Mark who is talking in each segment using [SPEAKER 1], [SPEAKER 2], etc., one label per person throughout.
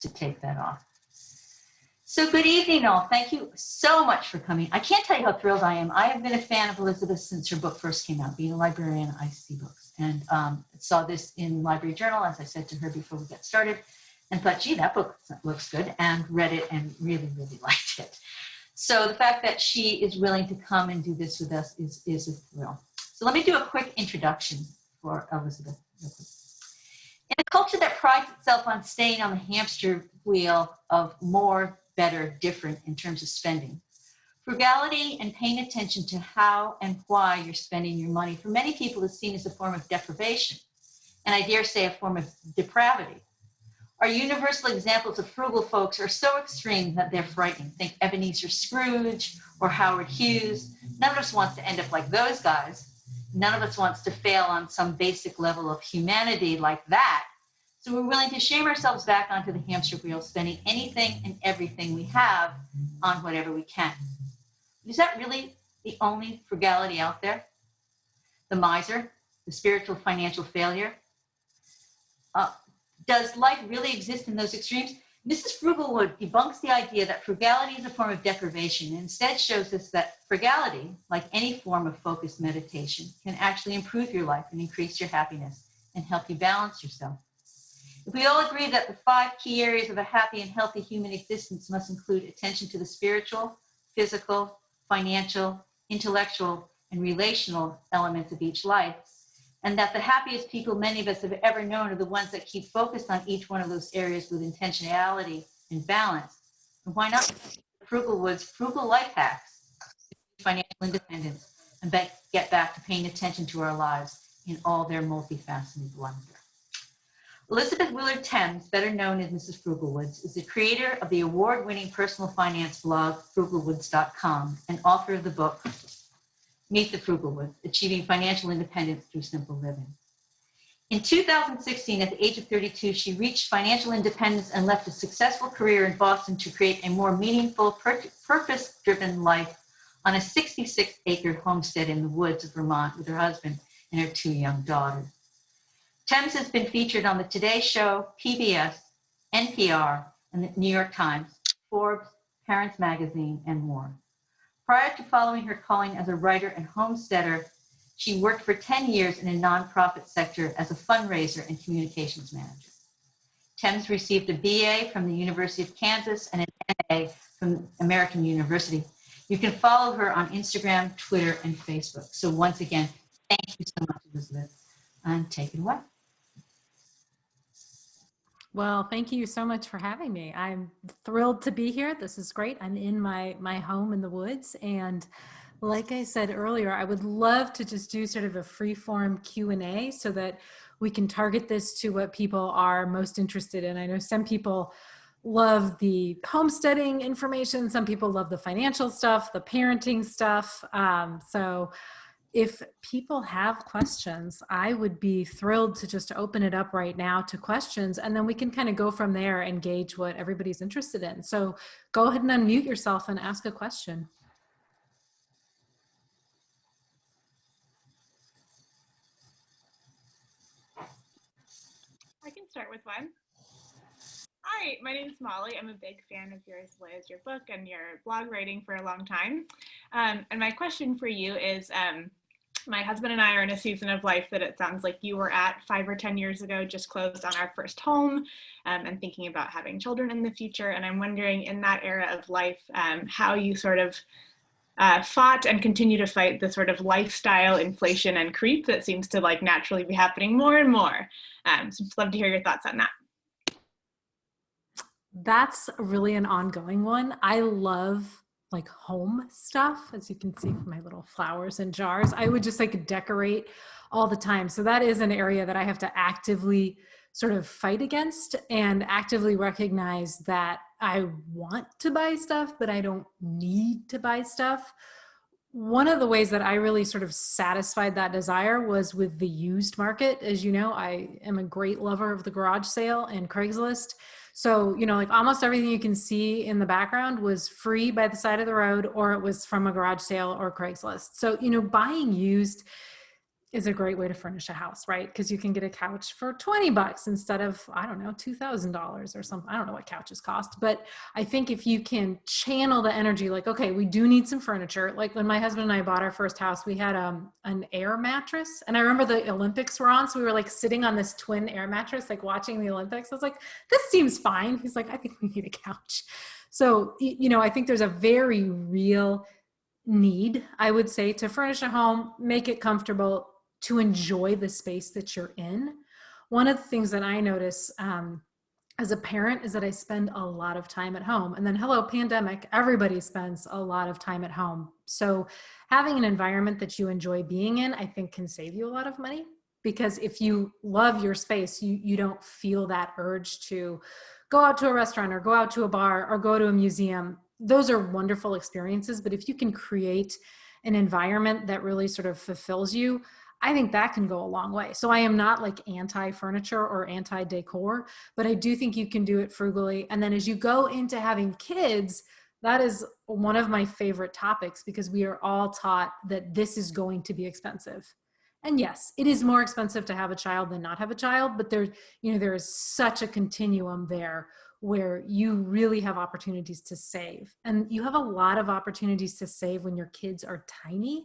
[SPEAKER 1] to take that off. So good evening, all. Thank you so much for coming. I can't tell you how thrilled I am. I have been a fan of Elizabeth since her book first came out. Being a librarian, I see books. And saw this in Library Journal, as I said to her before we got started, and thought, gee, that book looks good, and read it and really, really liked it. So the fact that she is willing to come and do this with us is a thrill. So let me do a quick introduction for Elizabeth. In a culture that prides itself on staying on the hamster wheel of more, better, different in terms of spending, frugality and paying attention to how and why you're spending your money for many people is seen as a form of deprivation, and I dare say a form of depravity. Our universal examples of frugal folks are so extreme that they're frightening. Think Ebenezer Scrooge or Howard Hughes. None of us wants to end up like those guys. None of us wants to fail on some basic level of humanity like that. So we're willing to shame ourselves back onto the hamster wheel, spending anything and everything we have on whatever we can. Is that really the only frugality out there? The miser, the spiritual financial failure? Does life really exist in those extremes? Mrs. Frugalwood debunks the idea that frugality is a form of deprivation and instead shows us that frugality, like any form of focused meditation, can actually improve your life and increase your happiness and help you balance yourself. If we all agree that the 5 key areas of a happy and healthy human existence must include attention to the spiritual, physical, financial, intellectual, and relational elements of each life, and that the happiest people many of us have ever known are the ones that keep focused on each one of those areas with intentionality and balance, and why not Frugalwoods' frugal life hacks, financial independence, and get back to paying attention to our lives in all their multifaceted wonder. Elizabeth Willard Thames, better known as Mrs. Frugalwoods, is the creator of the award-winning personal finance blog, Frugalwoods.com, and author of the book, Meet the Frugalwoods, Achieving Financial Independence Through Simple Living. In 2016, at the age of 32, she reached financial independence and left a successful career in Boston to create a more meaningful, purpose-driven life on a 66-acre homestead in the woods of Vermont with her husband and her 2 young daughters. Thames has been featured on the Today Show, PBS, NPR, and the New York Times, Forbes, Parents Magazine, and more. Prior to following her calling as a writer and homesteader, she worked for 10 years in a nonprofit sector as a fundraiser and communications manager. Thames received a BA from the University of Kansas and an MA from American University. You can follow her on Instagram, Twitter, and Facebook. So once again, thank you so much, Elizabeth, and take it away.
[SPEAKER 2] Well, thank you so much for having me. I'm thrilled to be here. This is great. I'm in my home in the woods. And like I said earlier, I would love to just do sort of a free-form Q&A so that we can target this to what people are most interested in. I know some people love the homesteading information. Some people love the financial stuff, the parenting stuff. So if people have questions, I would be thrilled to just open it up right now to questions, and then we can kind of go from there and gauge what everybody's interested in. So go ahead and unmute yourself and ask a question.
[SPEAKER 3] I can start with one. Hi, my name is Molly. I'm a big fan of yours, Liz, your book and your blog writing for a long time. And my question for you is, my husband and I are in a season of life that it sounds like you were at 5 or 10 years ago, just closed on our first home, and thinking about having children in the future. And I'm wondering, in that era of life, how you sort of fought and continue to fight the sort of lifestyle inflation and creep that seems to like naturally be happening more and more. So just love to hear your thoughts on that.
[SPEAKER 2] That's really an ongoing one. I love like home stuff, as you can see from my little flowers and jars. I would just like decorate all the time. So that is an area that I have to actively sort of fight against and actively recognize that I want to buy stuff, but I don't need to buy stuff. One of the ways that I really sort of satisfied that desire was with the used market. As you know, I am a great lover of the garage sale and Craigslist. So, you know, like almost everything you can see in the background was free by the side of the road, or it was from a garage sale or Craigslist. So, you know, buying used is a great way to furnish a house, right? Because you can get a couch for $20 instead of, I don't know, $2,000 or something. I don't know what couches cost, but I think if you can channel the energy, like, okay, we do need some furniture. Like when my husband and I bought our first house, we had an air mattress, and I remember the Olympics were on, so we were like sitting on this twin air mattress, like watching the Olympics. I was like, this seems fine. He's like, I think we need a couch. So, you know, I think there's a very real need, I would say, to furnish a home, make it comfortable, to enjoy the space that you're in. One of the things that I notice as a parent is that I spend a lot of time at home. And then, hello, pandemic, everybody spends a lot of time at home. So having an environment that you enjoy being in, I think can save you a lot of money, because if you love your space, you don't feel that urge to go out to a restaurant or go out to a bar or go to a museum. Those are wonderful experiences, but if you can create an environment that really sort of fulfills you, I think that can go a long way. So I am not like anti-furniture or anti-decor, but I do think you can do it frugally. And then as you go into having kids, that is one of my favorite topics, because we are all taught that this is going to be expensive. And yes, it is more expensive to have a child than not have a child, but there, you know, there is such a continuum there where you really have opportunities to save. And you have a lot of opportunities to save when your kids are tiny.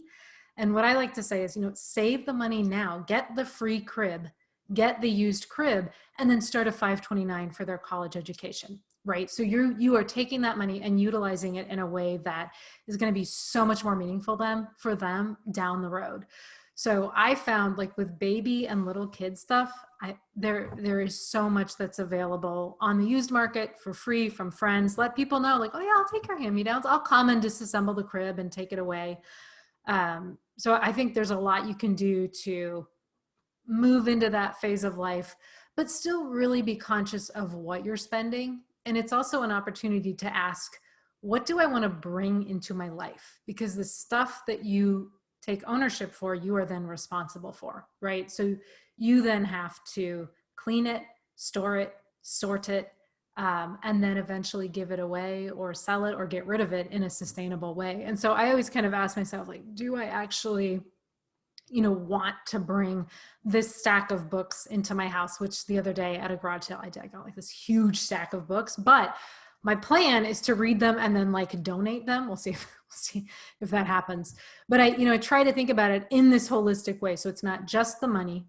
[SPEAKER 2] And what I like to say is, you know, save the money now, get the free crib, get the used crib, and then start a 529 for their college education, right? So you are taking that money and utilizing it in a way that is going to be so much more meaningful for them down the road. So I found, like, with baby and little kid stuff, there is so much that's available on the used market for free from friends. Let people know, like, oh yeah, I'll take your hand-me-downs. I'll come and disassemble the crib and take it away. So I think there's a lot you can do to move into that phase of life, but still really be conscious of what you're spending. And it's also an opportunity to ask, what do I want to bring into my life? Because the stuff that you take ownership for, you are then responsible for, right? So you then have to clean it, store it, sort it, and then eventually give it away or sell it or get rid of it in a sustainable way. And so I always kind of ask myself, like, do I actually, you know, want to bring this stack of books into my house? Which the other day at a garage sale, I got like this huge stack of books, but my plan is to read them and then like donate them. We'll see if that happens. But I try to think about it in this holistic way. So it's not just the money.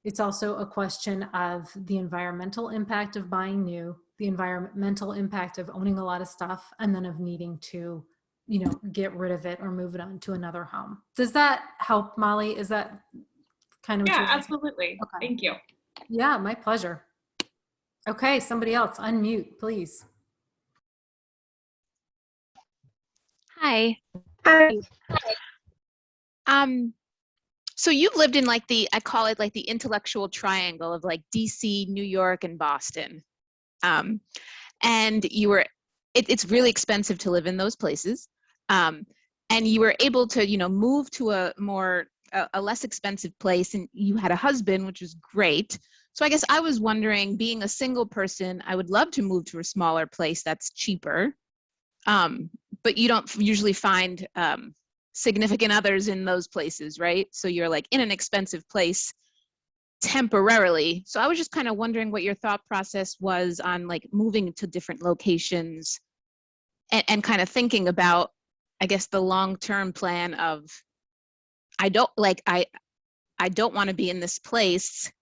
[SPEAKER 2] It's also a question of the environmental impact of buying new, the environmental impact of owning a lot of stuff, and then of needing to, you know, get rid of it or move it on to another home. Does that help, Molly? Is that kind of what
[SPEAKER 3] Yeah,
[SPEAKER 2] you're
[SPEAKER 3] absolutely.
[SPEAKER 2] Okay.
[SPEAKER 3] Thank you.
[SPEAKER 2] Yeah, my pleasure. Okay, somebody else, unmute, please.
[SPEAKER 4] Hi.
[SPEAKER 1] Hi.
[SPEAKER 4] So you've lived in like I call it like the intellectual triangle of like DC, New York, and Boston. And it's really expensive to live in those places. And you were able to, you know, move to a less expensive place, and you had a husband, which was great. So I guess I was wondering, being a single person, I would love to move to a smaller place that's cheaper. But you don't usually find significant others in those places, right? So you're like in an expensive place temporarily. So I was just kind of wondering what your thought process was on like moving to different locations and kind of thinking about, I guess, the long-term plan of, I don't want to be in this place.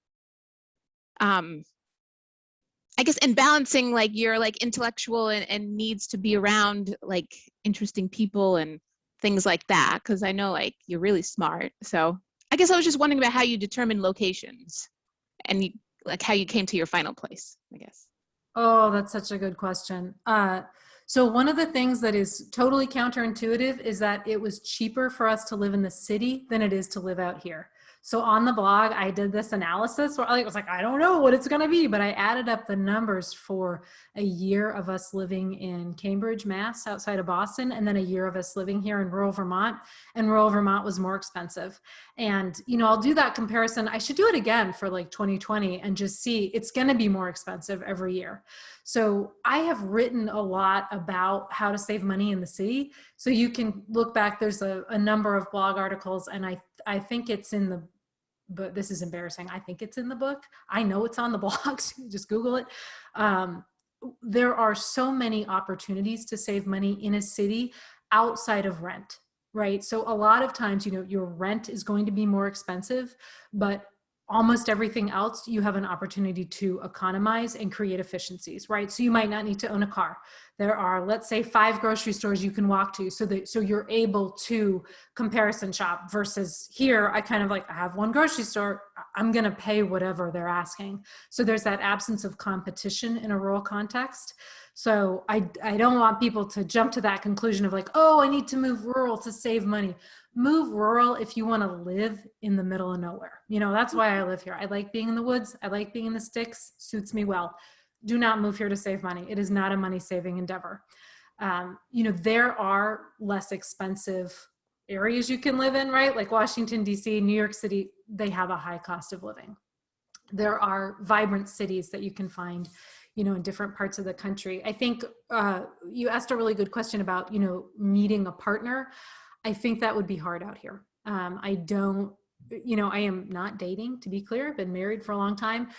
[SPEAKER 4] I guess, and balancing like your like intellectual and needs to be around like interesting people and things like that, because I know like you're really smart. So I guess I was just wondering about how you determine locations and like how you came to your final place, I guess.
[SPEAKER 2] Oh, that's such a good question. So one of the things that is totally counterintuitive is that it was cheaper for us to live in the city than it is to live out here. So on the blog, I did this analysis where I was like, I don't know what it's going to be, but I added up the numbers for a year of us living in Cambridge, Mass, outside of Boston, and then a year of us living here in rural Vermont. And rural Vermont was more expensive. And, you know, I'll do that comparison. I should do it again for like 2020 and just see it's going to be more expensive every year. So I have written a lot about how to save money in the city. So you can look back, there's a number of blog articles, and I think it's in but this is embarrassing. I think it's in the book. I know it's on the blogs. Just Google it. There are so many opportunities to save money in a city outside of rent, right? So a lot of times, your rent is going to be more expensive, but almost everything else, you have an opportunity to economize and create efficiencies, right? So you might not need to own a car. There are, let's say, 5 grocery stores you can walk to, so you're able to comparison shop, versus here, I kind of I have one grocery store, I'm going to pay whatever they're asking. So there's that absence of competition in a rural context. So I don't want people to jump to that conclusion of oh, I need to move rural to save money. Move rural if you want to live in the middle of nowhere. That's why I live here. I like being in the woods. I like being in the sticks. Suits me well. Do not move here to save money. It is not a money-saving endeavor. There are less expensive areas you can live in, right? Like Washington, D.C., New York City, they have a high cost of living. There are vibrant cities that you can find, in different parts of the country. I think you asked a really good question about, meeting a partner. I think that would be hard out here. I am not dating, to be clear. I've been married for a long time.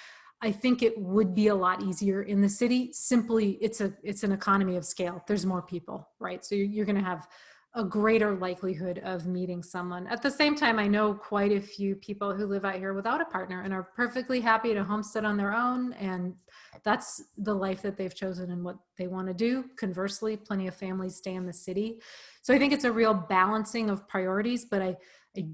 [SPEAKER 2] I think it would be a lot easier in the city. Simply, it's an economy of scale. There's more people, right? So you're going to have a greater likelihood of meeting someone. At the same time, I know quite a few people who live out here without a partner and are perfectly happy to homestead on their own, and that's the life that they've chosen and what they want to do. Conversely, plenty of families stay in the city. So I think it's a real balancing of priorities, but I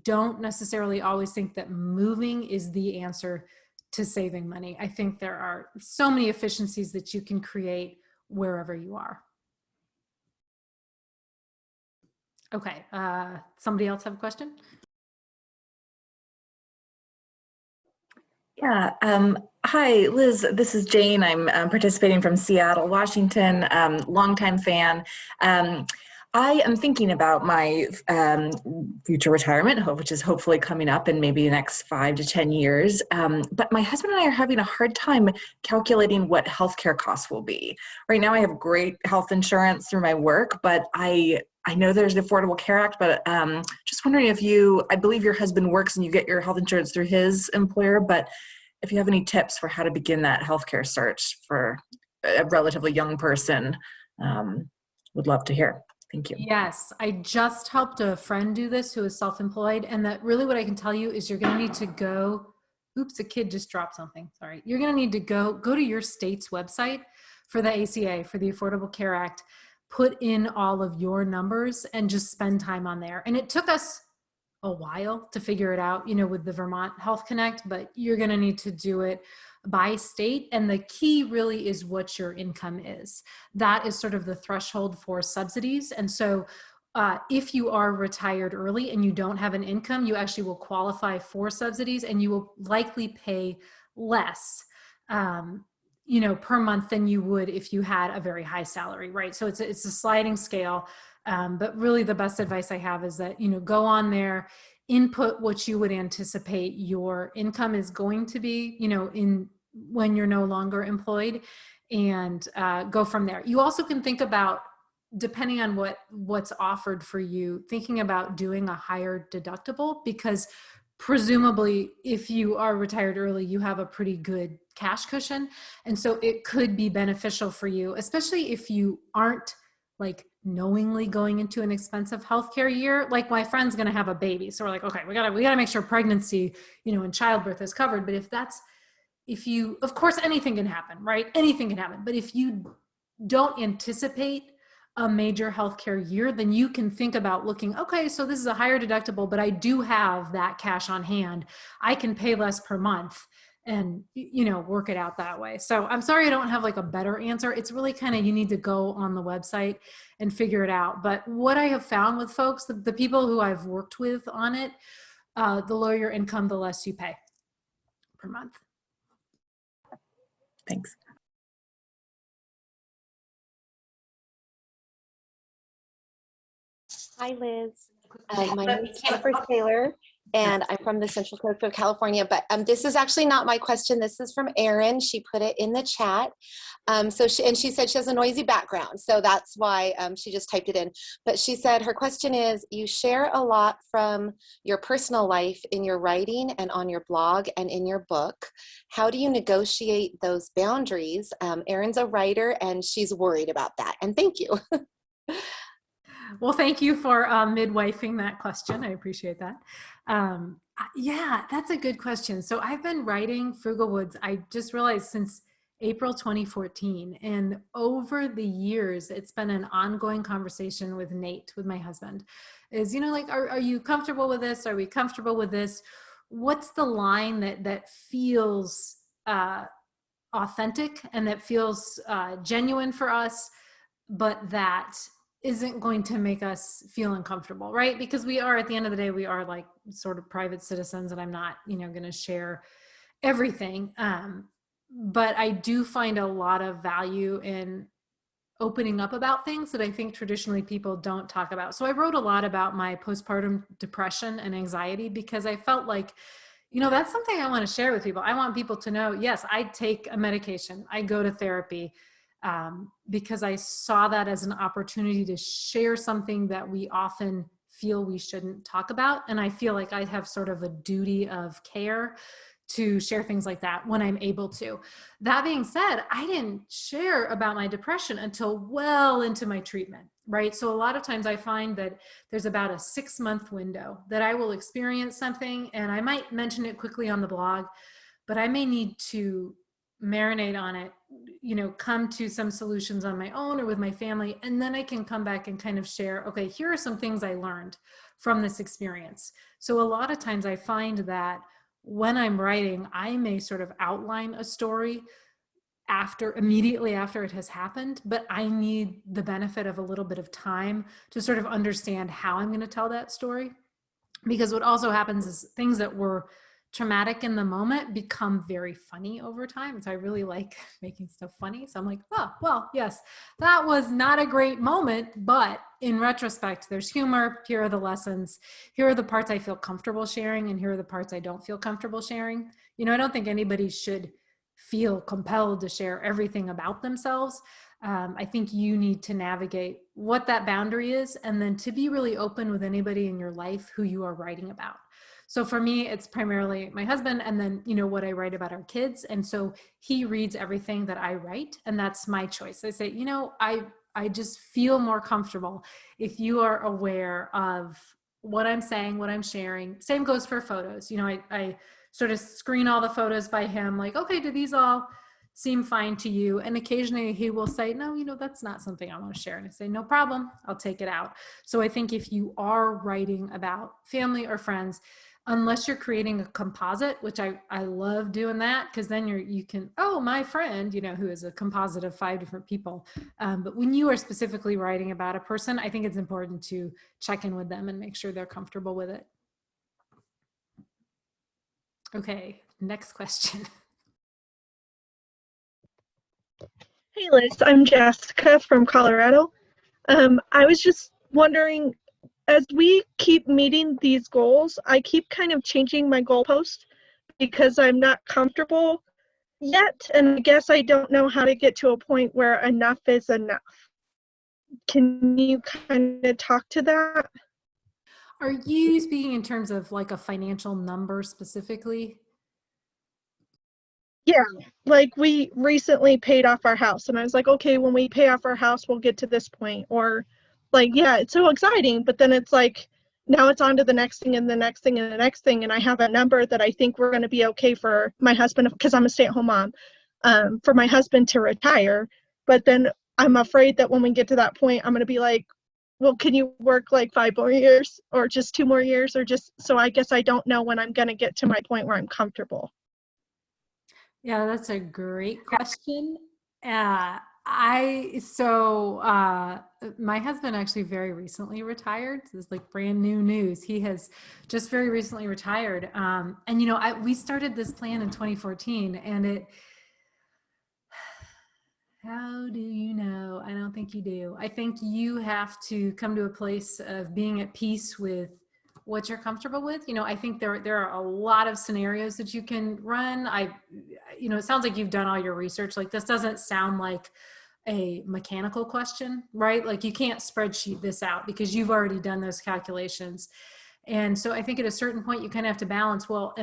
[SPEAKER 2] don't necessarily always think that moving is the answer to saving money. I think there are so many efficiencies that you can create wherever you are. Okay, somebody else have a question?
[SPEAKER 5] Yeah. Hi, Liz. This is Jane. I'm participating from Seattle, Washington. Longtime fan. I am thinking about my future retirement, which is hopefully coming up in maybe the next 5 to 10 years. But my husband and I are having a hard time calculating what healthcare costs will be. Right now, I have great health insurance through my work, but I know there's the Affordable Care Act, but just wondering if I believe your husband works and you get your health insurance through his employer, but if you have any tips for how to begin that healthcare search for a relatively young person, would love to hear. Thank you.
[SPEAKER 2] Yes, I just helped a friend do this who is self-employed, and that really what I can tell you is you're going to need to go, oops, a kid just dropped something, sorry. You're going to need to go to your state's website for the ACA, for the Affordable Care Act, put in all of your numbers and just spend time on there. And it took us a while to figure it out, with the Vermont Health Connect, but you're going to need to do it by state. And the key really is what your income is. That is sort of the threshold for subsidies. And so if you are retired early and you don't have an income, you actually will qualify for subsidies, and you will likely pay less per month than you would if you had a very high salary, right? So it's a sliding scale. But really the best advice I have is that, go on there, input what you would anticipate your income is going to be, when you're no longer employed, and go from there. You also can think about, depending on what's offered for you, thinking about doing a higher deductible, because presumably if you are retired early, you have a pretty good cash cushion. And so it could be beneficial for you, especially if you aren't knowingly going into an expensive healthcare year. Like my friend's going to have a baby. So we're like, okay, we gotta make sure pregnancy, and childbirth is covered. But if you, of course, anything can happen, right? Anything can happen. But if you don't anticipate a major healthcare year, then you can think about looking, okay, so this is a higher deductible, but I do have that cash on hand. I can pay less per month and, work it out that way. So I'm sorry I don't have a better answer. It's really kind of, you need to go on the website and figure it out. But what I have found with folks, the people who I've worked with on it, the lower your income, the less you pay per month.
[SPEAKER 5] Thanks.
[SPEAKER 6] Hi, Liz. My name is Jennifer Taylor, and I'm from the Central Coast of California. But this is actually not my question. This is from Erin. She put it in the chat. She said she has a noisy background, so that's why she just typed it in. But she said her question is, you share a lot from your personal life in your writing and on your blog and in your book. How do you negotiate those boundaries? Erin's a writer and she's worried about that. And thank you.
[SPEAKER 2] Well, thank you for midwifing that question. I appreciate that. Yeah, that's a good question. So I've been writing Frugalwoods, I just realized, since April 2014. And over the years, it's been an ongoing conversation with Nate, with my husband, is, you know, like, are you comfortable with this? Are we comfortable with this? What's the line that feels authentic and that feels genuine for us, but that isn't going to make us feel uncomfortable, right? Because we are, at the end of the day, we are like sort of private citizens, and I'm not, you know, going to share everything. But I do find a lot of value in opening up about things that I think traditionally people don't talk about. So I wrote a lot about my postpartum depression and anxiety because I felt like, you know, that's something I want to share with people. I want people to know, yes, I take a medication, I go to therapy, because I saw that as an opportunity to share something that we often feel we shouldn't talk about. And I feel like I have sort of a duty of care to share things like that when I'm able to. That being said, I didn't share about my depression until well into my treatment, right? So a lot of times I find that there's about a 6-month window that I will experience something, and I might mention it quickly on the blog, but I may need to marinate on it, you know, come to some solutions on my own or with my family, and then I can come back and kind of share, okay, here are some things I learned from this experience. So a lot of times I find that when I'm writing, I may sort of outline a story immediately after it has happened, but I need the benefit of a little bit of time to sort of understand how I'm going to tell that story. Because what also happens is things that were traumatic in the moment become very funny over time. So I really like making stuff funny. So I'm like, oh, well, yes, that was not a great moment, but in retrospect, there's humor. Here are the lessons. Here are the parts I feel comfortable sharing, and here are the parts I don't feel comfortable sharing. You know, I don't think anybody should feel compelled to share everything about themselves. I think you need to navigate what that boundary is, and then to be really open with anybody in your life who you are writing about. So for me, it's primarily my husband, and then, you know, what I write about our kids. And so he reads everything that I write, and that's my choice. I say, you know, I just feel more comfortable if you are aware of what I'm saying, what I'm sharing. Same goes for photos. You know, I sort of screen all the photos by him, like, okay, do these all seem fine to you? And occasionally he will say, no, you know, that's not something I want to share. And I say, no problem, I'll take it out. So I think if you are writing about family or friends, unless you're creating a composite, which I love doing that, because then you can, oh, my friend, you know, who is a composite of 5 different people. But when you are specifically writing about a person, I think it's important to check in with them and make sure they're comfortable with it. Okay, next question.
[SPEAKER 7] Hey Liz, I'm Jessica from Colorado. I was just wondering, as we keep meeting these goals, I keep kind of changing my goalpost because I'm not comfortable yet, and I guess I don't know how to get to a point where enough is enough. Can you kind of talk to that?
[SPEAKER 2] Are you speaking in terms of like a financial number specifically?
[SPEAKER 7] Yeah, like we recently paid off our house, and I was like, okay, when we pay off our house, we'll get to this point. Or like, yeah, it's so exciting, but then it's like, now it's on to the next thing and the next thing and the next thing. And I have a number that I think we're going to be okay for my husband, because I'm a stay-at-home mom, for my husband to retire. But then I'm afraid that when we get to that point, I'm going to be like, well, can you work like 5 more years or just 2 more years, or just, so I guess I don't know when I'm going to get to my point where I'm comfortable.
[SPEAKER 2] Yeah, that's a great question. My husband actually very recently retired. This is like brand new news. He has just very recently retired. And you know, we started this plan in 2014, and how do you know? I don't think you do. I think you have to come to a place of being at peace with what you're comfortable with. You know, I think there are a lot of scenarios that you can run. You know, it sounds like you've done all your research. Like, this doesn't sound like a mechanical question, right? Like, you can't spreadsheet this out because you've already done those calculations. And so I think at a certain point you kind of have to balance, well,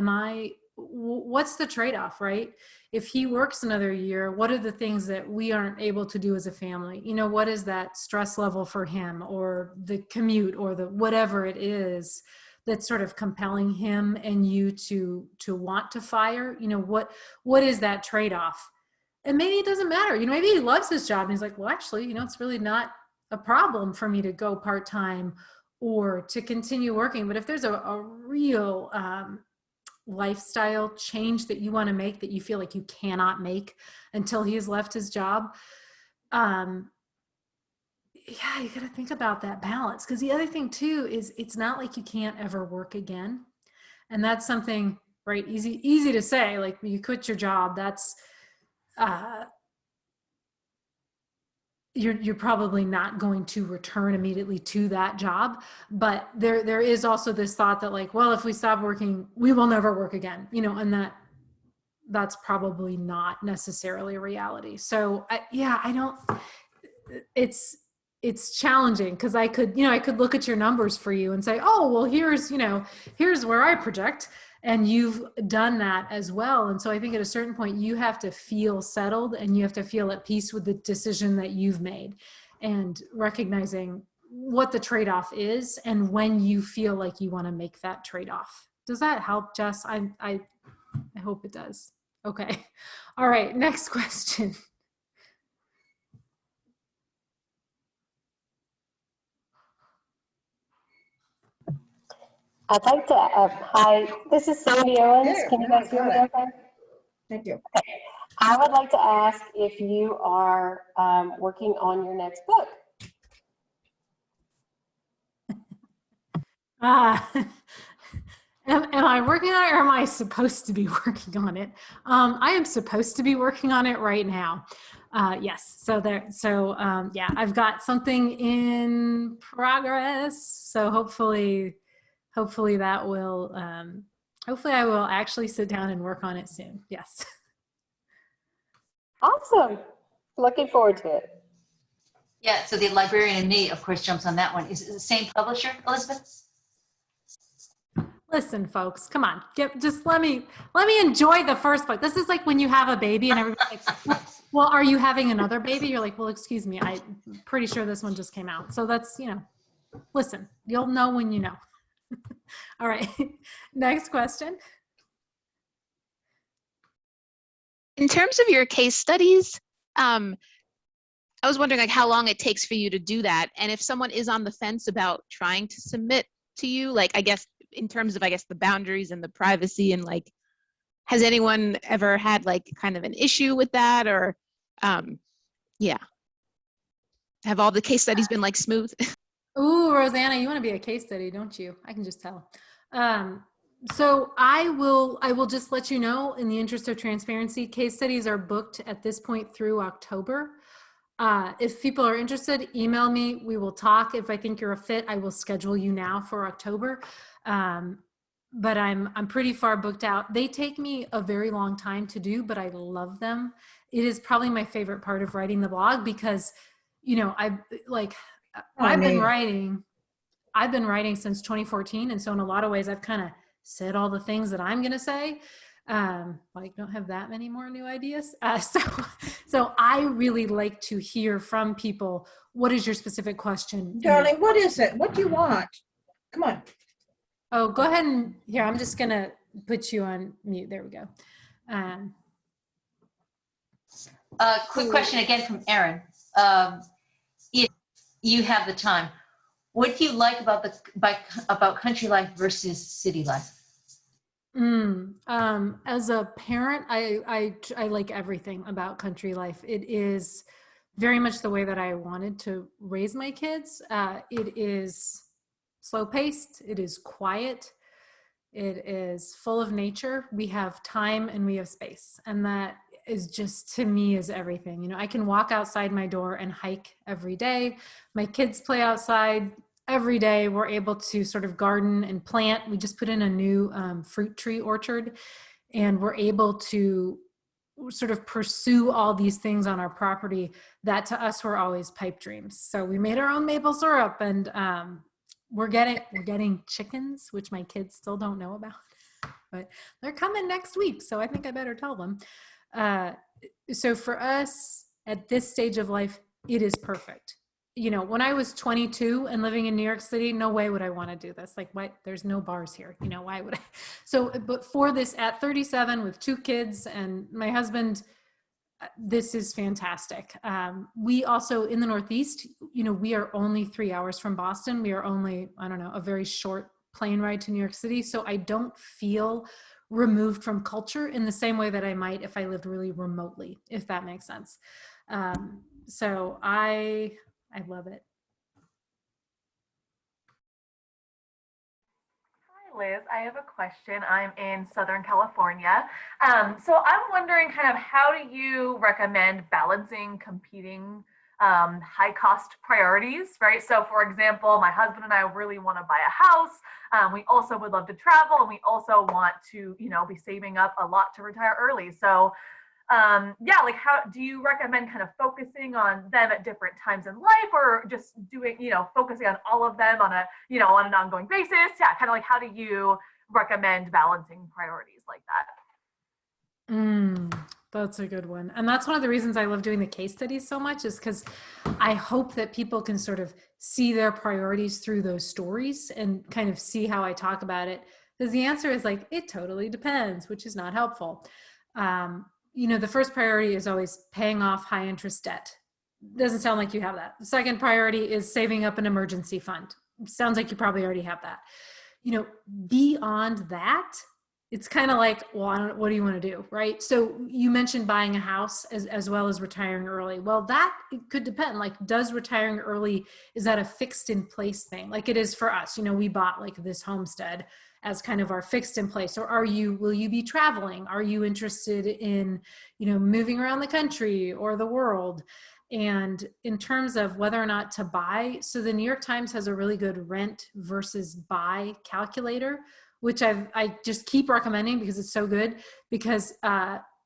[SPEAKER 2] what's the trade-off, right? If he works another year, what are the things that we aren't able to do as a family? You know, what is that stress level for him, or the commute, or the whatever it is that's sort of compelling him and you to want to fire? You know, what is that trade-off? And maybe it doesn't matter. You know, maybe he loves his job and he's like, well, actually, you know, it's really not a problem for me to go part-time or to continue working. But if there's a real lifestyle change that you want to make that you feel like you cannot make until he has left his job, yeah, you got to think about that balance. Because the other thing too is it's not like you can't ever work again. And that's something, right, easy to say, like, you quit your job, that's you're probably not going to return immediately to that job. But there is also this thought that, like, well, if we stop working, we will never work again, you know, and that's probably not necessarily a reality. So it's challenging, because I could look at your numbers for you and say, oh, well, here's where I project. And you've done that as well. And so I think at a certain point you have to feel settled and you have to feel at peace with the decision that you've made, and recognizing what the trade-off is and when you feel like you want to make that trade-off. Does that help, Jess? I hope it does. Okay. All right. Next question.
[SPEAKER 8] I'd like to, hi, this is Sandy Owens. Can you guys hear me okay?
[SPEAKER 9] Thank you.
[SPEAKER 8] Okay. I would like to ask if you are working on your next book.
[SPEAKER 2] Am I working on it, or am I supposed to be working on it? I am supposed to be working on it right now. Yes. Yeah, I've got something in progress. So hopefully that will, hopefully I will actually sit down and work on it soon. Yes.
[SPEAKER 8] Awesome. Looking forward to it.
[SPEAKER 1] Yeah, so the librarian in me, of course, jumps on that one. Is it the same publisher, Elizabeth?
[SPEAKER 2] Listen, folks, come on. Just let me enjoy the first book. This is like when you have a baby and everybody's like, well, are you having another baby? You're like, well, excuse me, I'm pretty sure this one just came out. So that's, listen, you'll know when you know. All right, next question.
[SPEAKER 4] In terms of your case studies, I was wondering, like, how long it takes for you to do that, and if someone is on the fence about trying to submit to you, like, I guess in terms of, the boundaries and the privacy, and like, has anyone ever had like kind of an issue with that, or yeah, have all the case studies been like smooth?
[SPEAKER 2] Ooh, Rosanna, you want to be a case study, don't you? I can just tell. So I will just let you know, in the interest of transparency, case studies are booked at this point through October. If people are interested, email me. We will talk. If I think you're a fit, I will schedule you now for October. But I'm pretty far booked out. They take me a very long time to do, but I love them. It is probably my favorite part of writing the blog, because, I've been writing since 2014. And so in a lot of ways, I've kind of said all the things that I'm going to say. Don't have that many more new ideas. So I really like to hear from people. What is your specific question?
[SPEAKER 9] Darling, what is it? What do you want? Come on.
[SPEAKER 2] Oh, go ahead and here, I'm just going to put you on mute. There we go.
[SPEAKER 1] Quick question again from Erin. If you have the time, what do you like about country life versus city life?
[SPEAKER 2] As a parent, I like everything about country life. It is very much the way that I wanted to raise my kids. It is slow paced. It is quiet. It is full of nature. We have time and we have space. And that is just, to me, is everything. I can walk outside my door and hike every day. My kids play outside every day we're able to sort of garden and plant. We just put in a new fruit tree orchard, and we're able to sort of pursue all these things on our property that to us were always pipe dreams. So we made our own maple syrup, and we're getting chickens, which my kids still don't know about, but they're coming next week. So I think I better tell them. So for us at this stage of life, it is perfect. You know, when I was 22 and living in New York City, no way would I want to do this. Like, what? There's no bars here. You know, why would I? So, but for this at 37 with 2 kids and my husband, this is fantastic. We also in the Northeast, you know, we are only 3 hours from Boston. We are only, I don't know, a very short plane ride to New York City. So I don't feel removed from culture in the same way that I might if I lived really remotely, if that makes sense. So I love it.
[SPEAKER 10] Hi, Liz. I have a question. I'm in Southern California. So I'm wondering kind of how do you recommend balancing competing high cost priorities, right? So for example, my husband and I really want to buy a house. We also would love to travel, and we also want to, you know, be saving up a lot to retire early. So yeah, like how do you recommend kind of focusing on them at different times in life, or just doing, you know, focusing on all of them on a, you know, on an ongoing basis? Yeah, kind of like how do you recommend balancing priorities like that?
[SPEAKER 2] That's a good one. And that's one of the reasons I love doing the case studies so much, is because I hope that people can sort of see their priorities through those stories and kind of see how I talk about it. Because the answer is like, it totally depends, which is not helpful. You know, the first priority is always paying off high interest debt. Doesn't sound like you have that. The second priority is saving up an emergency fund. Sounds like you probably already have that. You know, beyond that, it's kind of like, well, what do you want to do, right? So you mentioned buying a house as well as retiring early. Well, that it could depend. Like, does retiring early, is that a fixed in place thing? Like it is for us. You know, we bought like this homestead as kind of our fixed in place. Or will you be traveling? Are you interested in, you know, moving around the country or the world? And in terms of whether or not to buy, so the New York Times has a really good rent versus buy calculator, which I just keep recommending because it's so good, because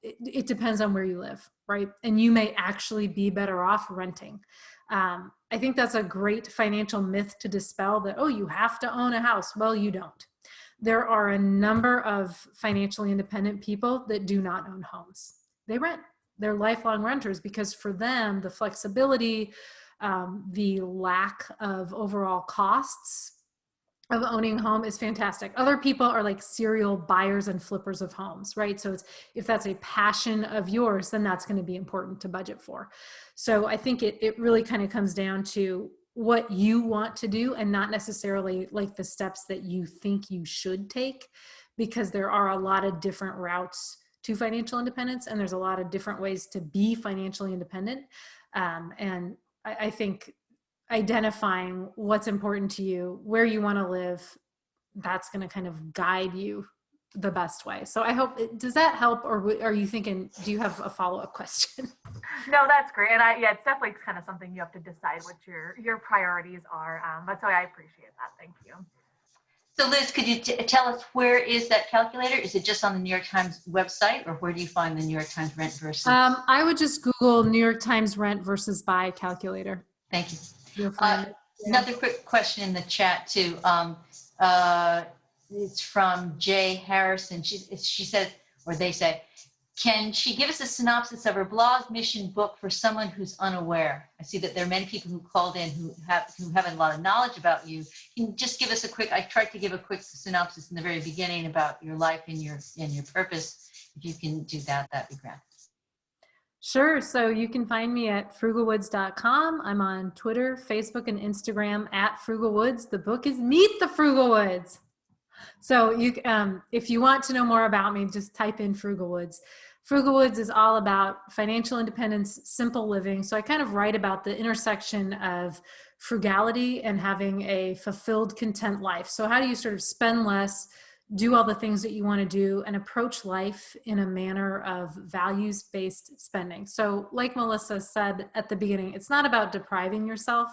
[SPEAKER 2] it depends on where you live, right? And you may actually be better off renting. I think that's a great financial myth to dispel, that, oh, you have to own a house. Well, you don't. There are a number of financially independent people that do not own homes. They rent. They're lifelong renters, because for them, the flexibility, the lack of overall costs of owning a home is fantastic. Other people are like serial buyers and flippers of homes, right? So if that's a passion of yours, then that's going to be important to budget for. So I think it really kind of comes down to what you want to do, and not necessarily like the steps that you think you should take, because there are a lot of different routes to financial independence, and there's a lot of different ways to be financially independent. And I think identifying what's important to you, where you want to live, that's going to kind of guide you the best way. So I hope, does that help? Or are you thinking, do you have a follow-up question?
[SPEAKER 10] No, that's great. And yeah, it's definitely kind of something you have to decide what your priorities are. But so I appreciate that. Thank you.
[SPEAKER 1] So Liz, could you tell us, where is that calculator? Is it just on the New York Times website, or where do you find the New York Times rent versus?
[SPEAKER 2] I would just Google New York Times rent versus buy calculator.
[SPEAKER 1] Thank you.
[SPEAKER 2] You'll find it.
[SPEAKER 1] Another quick question in the chat too. It's from Jay Harrison. She says, or they say, can she give us a synopsis of her blog, mission, book for someone who's unaware? I see that there are many people who called in who have a lot of knowledge about you. Can you just give us I tried to give a quick synopsis in the very beginning about your life and your purpose. If you can do that, that'd be great.
[SPEAKER 2] Sure. So you can find me at frugalwoods.com. I'm on Twitter, Facebook, and Instagram at Frugalwoods. The book is Meet the Frugalwoods. So if you want to know more about me, just type in Frugalwoods. Frugalwoods is all about financial independence, simple living. So I kind of write about the intersection of frugality and having a fulfilled, content life. So how do you sort of spend less, do all the things that you want to do, and approach life in a manner of values-based spending. So like Melissa said at the beginning, it's not about depriving yourself.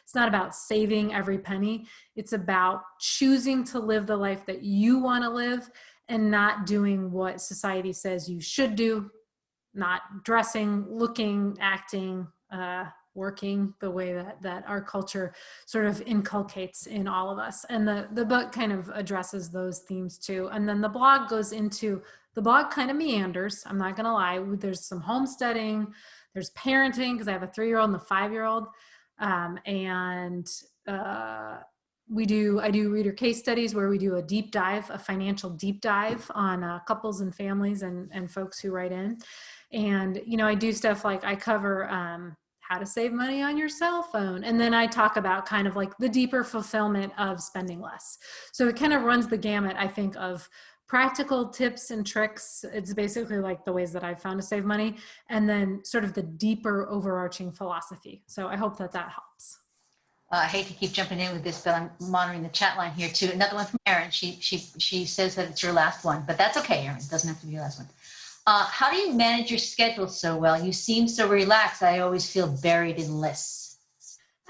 [SPEAKER 2] It's not about saving every penny. It's about choosing to live the life that you want to live and not doing what society says you should do, not dressing, looking, acting, working the way that our culture sort of inculcates in all of us. And the book kind of addresses those themes too. And then the blog kind of meanders, I'm not gonna lie. There's some homesteading, there's parenting, because I have a 3-year-old and a 5-year-old. I do reader case studies where we do a financial deep dive on couples and families and folks who write in. And, I do stuff like I cover how to save money on your cell phone. And then I talk about kind of like the deeper fulfillment of spending less. So it kind of runs the gamut, I think, of practical tips and tricks. It's basically like the ways that I've found to save money, and then sort of the deeper overarching philosophy. So I hope that helps.
[SPEAKER 1] I hate to keep jumping in with this, but I'm monitoring the chat line here too. Another one from Erin. She says that it's your last one, but that's okay, Erin. It doesn't have to be your last one. How do you manage your schedule so well? You seem so relaxed. I always feel buried in lists.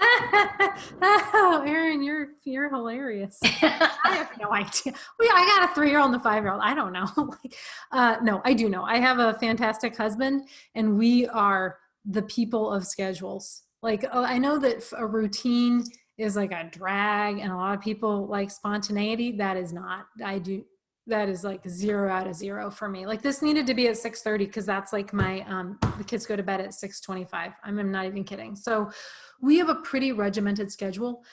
[SPEAKER 2] Oh, Erin, you're hilarious. I have no idea. I got a 3-year-old and a 5-year-old. I don't know. No, I do know. I have a fantastic husband, and we are the people of schedules. I know that a routine is like a drag, and a lot of people like spontaneity. That is not. That is like 0 out of 0 for me. Like this needed to be at 6:30 because that's like my, the kids go to bed at 6:25. I'm not even kidding. So we have a pretty regimented schedule,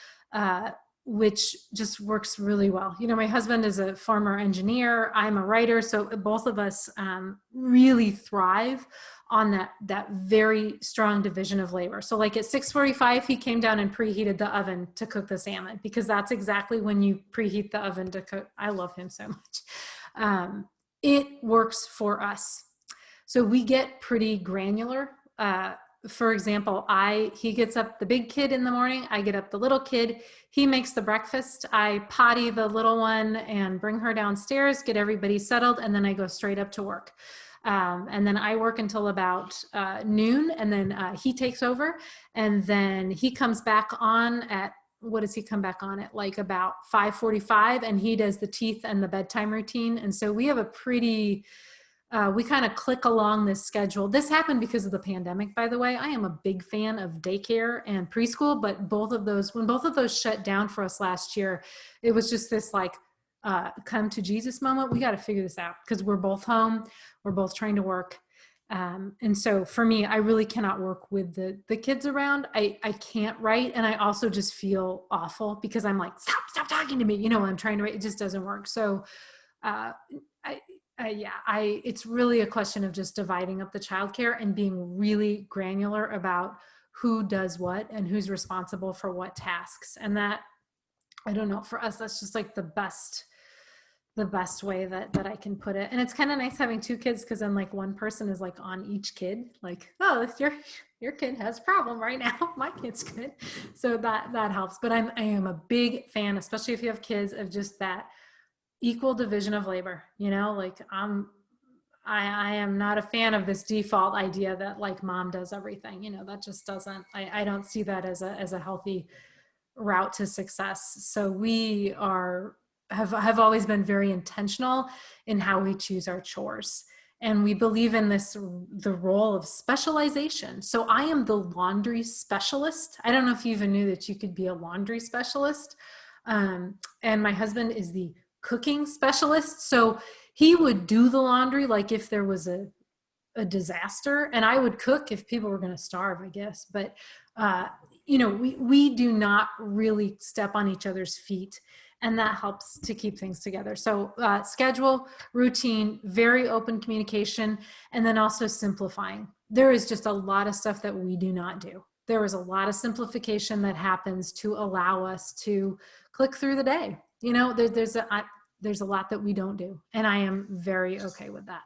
[SPEAKER 2] which just works really well. My husband is a former engineer. I'm a writer. So both of us really thrive on that very strong division of labor. So like at 6:45, he came down and preheated the oven to cook the salmon, because that's exactly when you preheat the oven to cook. I love him so much. It works for us. So we get pretty granular. For example, he gets up the big kid in the morning. I get up the little kid. He makes the breakfast. I potty the little one and bring her downstairs, get everybody settled, and then I go straight up to work. And then I work until about noon, and then he takes over, and then he comes back on at, what does he come back on at? Like about 5:45, and he does the teeth and the bedtime routine. And so we have a pretty, we kind of click along this schedule. This happened because of the pandemic, by the way. I am a big fan of daycare and preschool, but when both of those shut down for us last year, it was just this like, come to Jesus moment. We got to figure this out because we're both home. We're both trying to work. And so for me, I really cannot work with the kids around. I can't write. And I also just feel awful because I'm like, stop talking to me. I'm trying to write. It just doesn't work. So it's really a question of just dividing up the childcare and being really granular about who does what and who's responsible for what tasks. And that, I don't know, for us, that's just like the best way that I can put it. And it's kind of nice having 2 kids, because then like one person is like on each kid, like, oh, your kid has a problem right now, my kid's good. So that helps. But I am a big fan, especially if you have kids, of just that equal division of labor. Like I am not a fan of this default idea that like mom does everything. That just doesn't, I don't see that as a healthy route to success. So we have always been very intentional in how we choose our chores. And we believe in the role of specialization. So I am the laundry specialist. I don't know if you even knew that you could be a laundry specialist. And my husband is the cooking specialist. So he would do the laundry like if there was a disaster, and I would cook if people were going to starve, I guess. But, we do not really step on each other's feet. And that helps to keep things together. So schedule, routine, very open communication, and then also simplifying. There is just a lot of stuff that we do not do. There is a lot of simplification that happens to allow us to click through the day. There's a lot that we don't do, and I am very okay with that.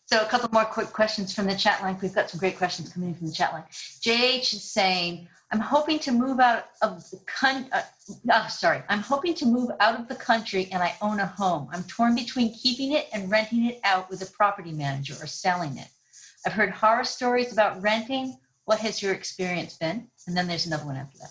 [SPEAKER 1] So a couple more quick questions from the chat line. We've got some great questions coming in from the chat line. JH is saying, I'm hoping to move out of the I'm hoping to move out of the country and I own a home. I'm torn between keeping it and renting it out with a property manager or selling it. I've heard horror stories about renting. What has your experience been? And then there's another one after that.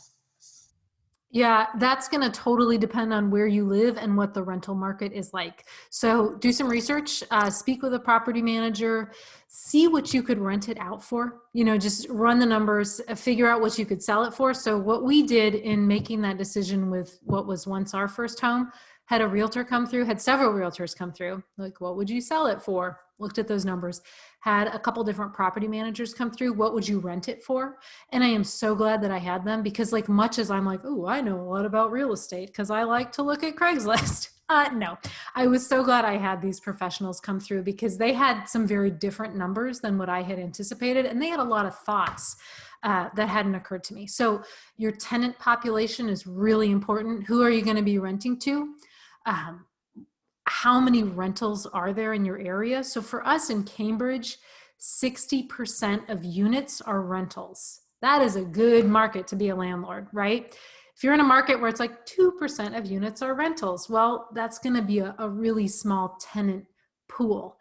[SPEAKER 2] Yeah, that's going to totally depend on where you live and what the rental market is like. So do some research, speak with a property manager, see what you could rent it out for, just run the numbers, figure out what you could sell it for. So what we did in making that decision with what was once our first home, had a realtor come through, had several realtors come through, like, what would you sell it for? Looked at those numbers, had a couple different property managers come through. What would you rent it for? And I am so glad that I had them, because like much as I'm like, oh, I know a lot about real estate because I like to look at Craigslist. No, I was so glad I had these professionals come through, because they had some very different numbers than what I had anticipated. And they had a lot of thoughts that hadn't occurred to me. So your tenant population is really important. Who are you going to be renting to? How many rentals are there in your area? So for us in Cambridge, 60% of units are rentals. That is a good market to be a landlord, right? If you're in a market where it's like 2% of units are rentals, well, that's going to be a really small tenant pool.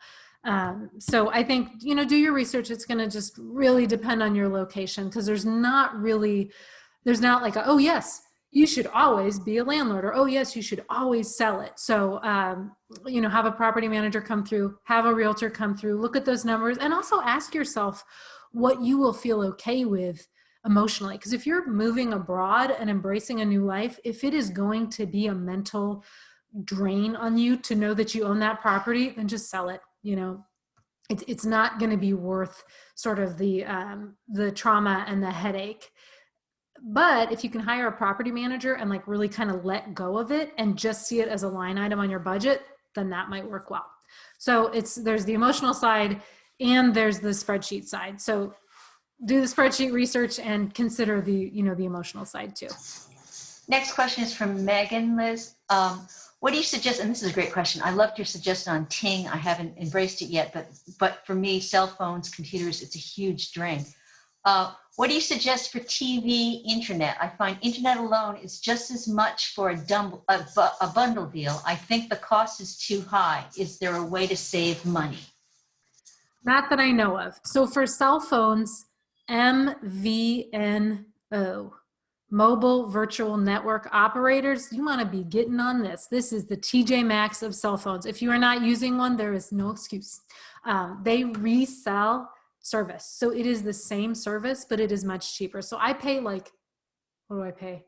[SPEAKER 2] So I think, do your research. It's going to just really depend on your location, because there's not like oh yes, you should always be a landlord, or, oh yes, you should always sell it. So, have a property manager come through, have a realtor come through, look at those numbers, and also ask yourself what you will feel okay with emotionally. Because if you're moving abroad and embracing a new life, if it is going to be a mental drain on you to know that you own that property, then just sell it. It's not going to be worth sort of the trauma and the headache. But if you can hire a property manager and like really kind of let go of it and just see it as a line item on your budget, then that might work well. So there's the emotional side and there's the spreadsheet side. So do the spreadsheet research and consider the emotional side too.
[SPEAKER 1] Next question is from Megan, Liz. What do you suggest? And this is a great question. I loved your suggestion on Ting. I haven't embraced it yet, but for me, cell phones, computers, it's a huge drain. What do you suggest for TV, internet? I find internet alone is just as much for a bundle deal. I think the cost is too high. Is there a way to save money?
[SPEAKER 2] Not that I know of. So for cell phones, MVNO, mobile virtual network operators, you want to be getting on this. This is the TJ Maxx of cell phones. If you are not using one, there is no excuse. They resell service. So it is the same service, but it is much cheaper. So I pay like, what do I pay?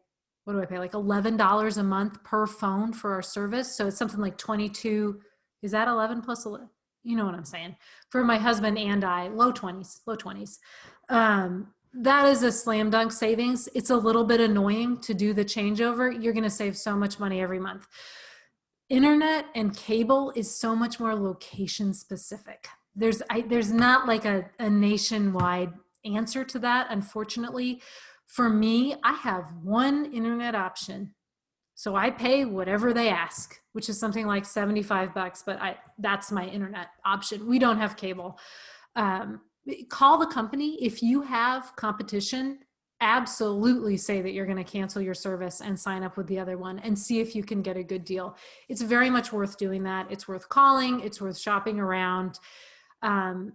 [SPEAKER 2] Like $11 a month per phone for our service. So it's something like 22. Is that 11 plus 11? You know what I'm saying? For my husband and I, low 20s. That is a slam dunk savings. It's a little bit annoying to do the changeover. You're going to save so much money every month. Internet and cable is so much more location specific. There's not like a nationwide answer to that, unfortunately. For me, I have one internet option. So I pay whatever they ask, which is something like $75, but that's my internet option. We don't have cable. Call the company. If you have competition, absolutely say that you're going to cancel your service and sign up with the other one and see if you can get a good deal. It's very much worth doing that. It's worth calling. It's worth shopping around. For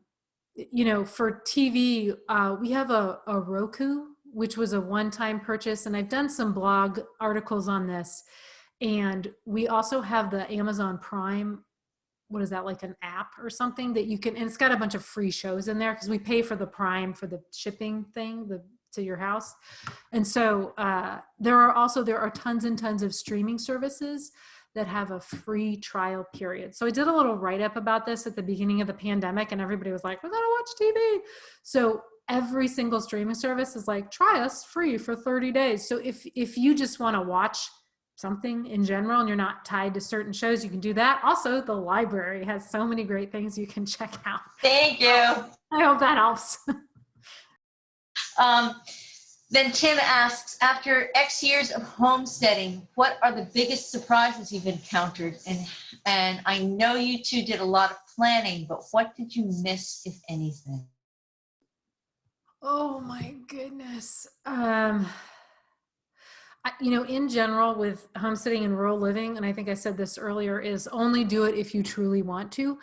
[SPEAKER 2] TV, we have a Roku, which was a one-time purchase, and I've done some blog articles on this. And we also have the Amazon Prime. What is that, like an app or something that you can, and it's got a bunch of free shows in there because we pay for the Prime for the shipping thing to your house. And so there are tons and tons of streaming services that have a free trial period. So I did a little write-up about this at the beginning of the pandemic, and everybody was like, we're gonna watch TV. So every single streaming service is like, try us free for 30 days. So if you just wanna watch something in general and you're not tied to certain shows, you can do that. Also, the library has so many great things you can check out.
[SPEAKER 1] Thank you.
[SPEAKER 2] I hope that helps.
[SPEAKER 1] Then Tim asks, after X years of homesteading, what are the biggest surprises you've encountered? And I know you two did a lot of planning, but what did you miss, if anything?
[SPEAKER 2] Oh my goodness. In general with homesteading and rural living, and I think I said this earlier, is only do it if you truly want to.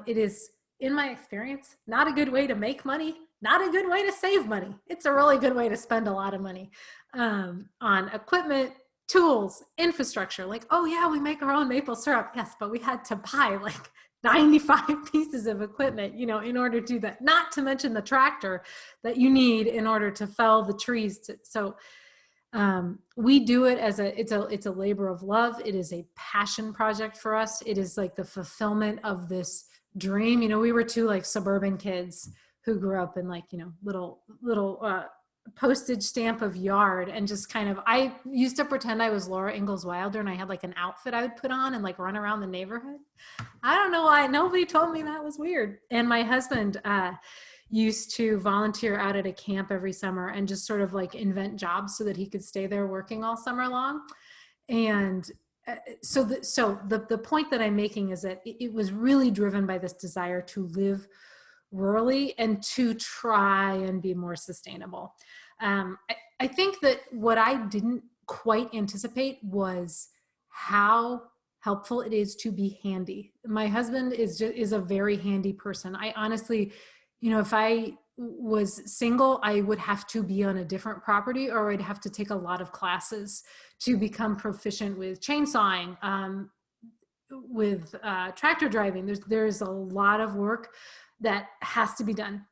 [SPEAKER 2] It is, in my experience, not a good way to make money, not a good way to save money. It's a really good way to spend a lot of money on equipment, tools, infrastructure. Like, oh yeah, we make our own maple syrup. Yes, but we had to buy like 95 pieces of equipment, in order to do that, not to mention the tractor that you need in order to fell the trees. We do it as it's a labor of love. It is a passion project for us. It is like the fulfillment of this dream. We were two like suburban kids who grew up in like, little postage stamp of yard, and just kind of, I used to pretend I was Laura Ingalls Wilder, and I had like an outfit I would put on and like run around the neighborhood. I don't know why nobody told me that was weird. And my husband, used to volunteer out at a camp every summer and just sort of like invent jobs so that he could stay there working all summer long. And so the point that I'm making is that it was really driven by this desire to live rurally and to try and be more sustainable. I think that what I didn't quite anticipate was how helpful it is to be handy. My husband is a very handy person. I honestly, if I was single, I would have to be on a different property, or I'd have to take a lot of classes to become proficient with chainsawing, with tractor driving. There's a lot of work that has to be done,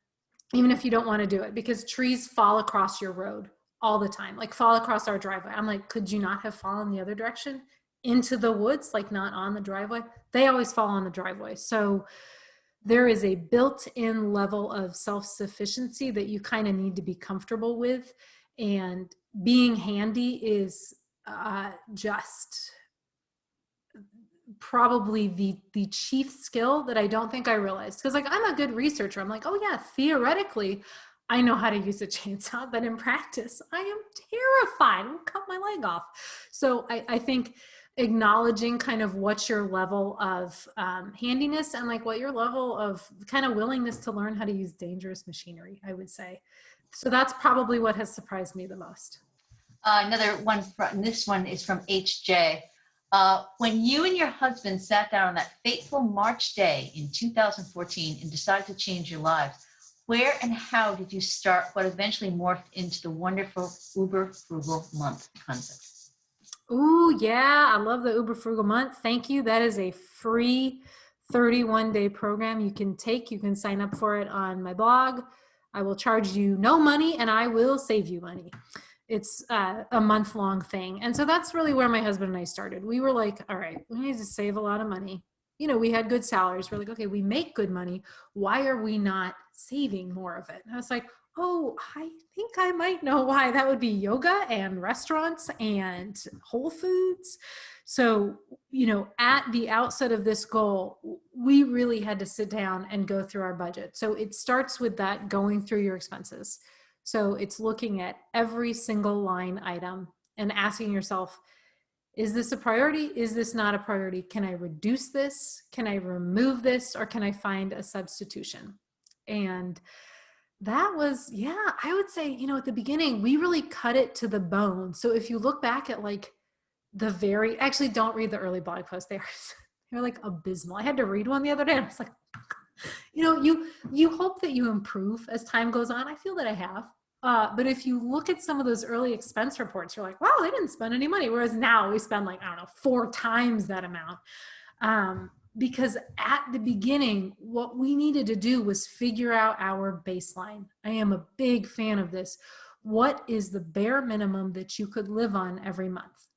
[SPEAKER 2] even if you don't want to do it, because trees fall across your road all the time, like fall across our driveway. I'm like, could you not have fallen the other direction into the woods, like not on the driveway? They always fall on the driveway. So there is a built-in level of self-sufficiency that you kind of need to be comfortable with. And being handy is just probably the chief skill that I don't think I realized. Because like, I'm a good researcher. I'm like, oh yeah, theoretically, I know how to use a chainsaw, but in practice, I am terrified. I'll cut my leg off. So I think acknowledging kind of what's your level of handiness, and like what your level of kind of willingness to learn how to use dangerous machinery, I would say. So that's probably what has surprised me the most.
[SPEAKER 1] Another one, this one is from HJ. When you and your husband sat down on that fateful March day in 2014 and decided to change your lives, where and how did you start what eventually morphed into the wonderful Uber Frugal Month concept?
[SPEAKER 2] Ooh, yeah, I love the Uber Frugal Month. Thank you. That is a free 31-day program you can take. You can sign up for it on my blog. I will charge you no money, and I will save you money. It's a month-long thing. And so that's really where my husband and I started. We were like, all right, we need to save a lot of money. We had good salaries. We're like, okay, we make good money. Why are we not saving more of it? And I was like, oh, I think I might know why. That would be yoga and restaurants and Whole Foods. So, at the outset of this goal, we really had to sit down and go through our budget. So it starts with that, going through your expenses. So it's looking at every single line item and asking yourself, is this a priority? Is this not a priority? Can I reduce this? Can I remove this? Or can I find a substitution? And that was, I would say, at the beginning, we really cut it to the bone. So if you look back at like actually don't read the early blog posts. They're like abysmal. I had to read one the other day. And I was like, you hope that you improve as time goes on. I feel that I have. But if you look at some of those early expense reports, you're like, wow, they didn't spend any money. Whereas now we spend like, 4 times that amount. Because at the beginning, what we needed to do was figure out our baseline. I am a big fan of this. What is the bare minimum that you could live on every month?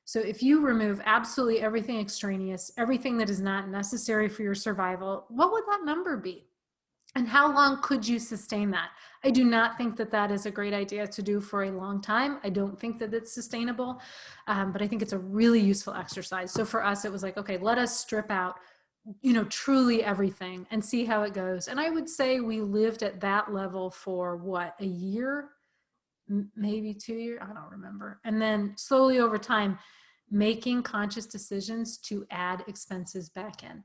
[SPEAKER 2] So if you remove absolutely everything extraneous, everything that is not necessary for your survival, what would that number be? And how long could you sustain that? I do not think that that is a great idea to do for a long time. I don't think that it's sustainable, but I think it's a really useful exercise. So for us, it was like, okay, let us strip out, truly everything and see how it goes. And I would say we lived at that level for what, a year, maybe 2 years, I don't remember. And then slowly over time, making conscious decisions to add expenses back in.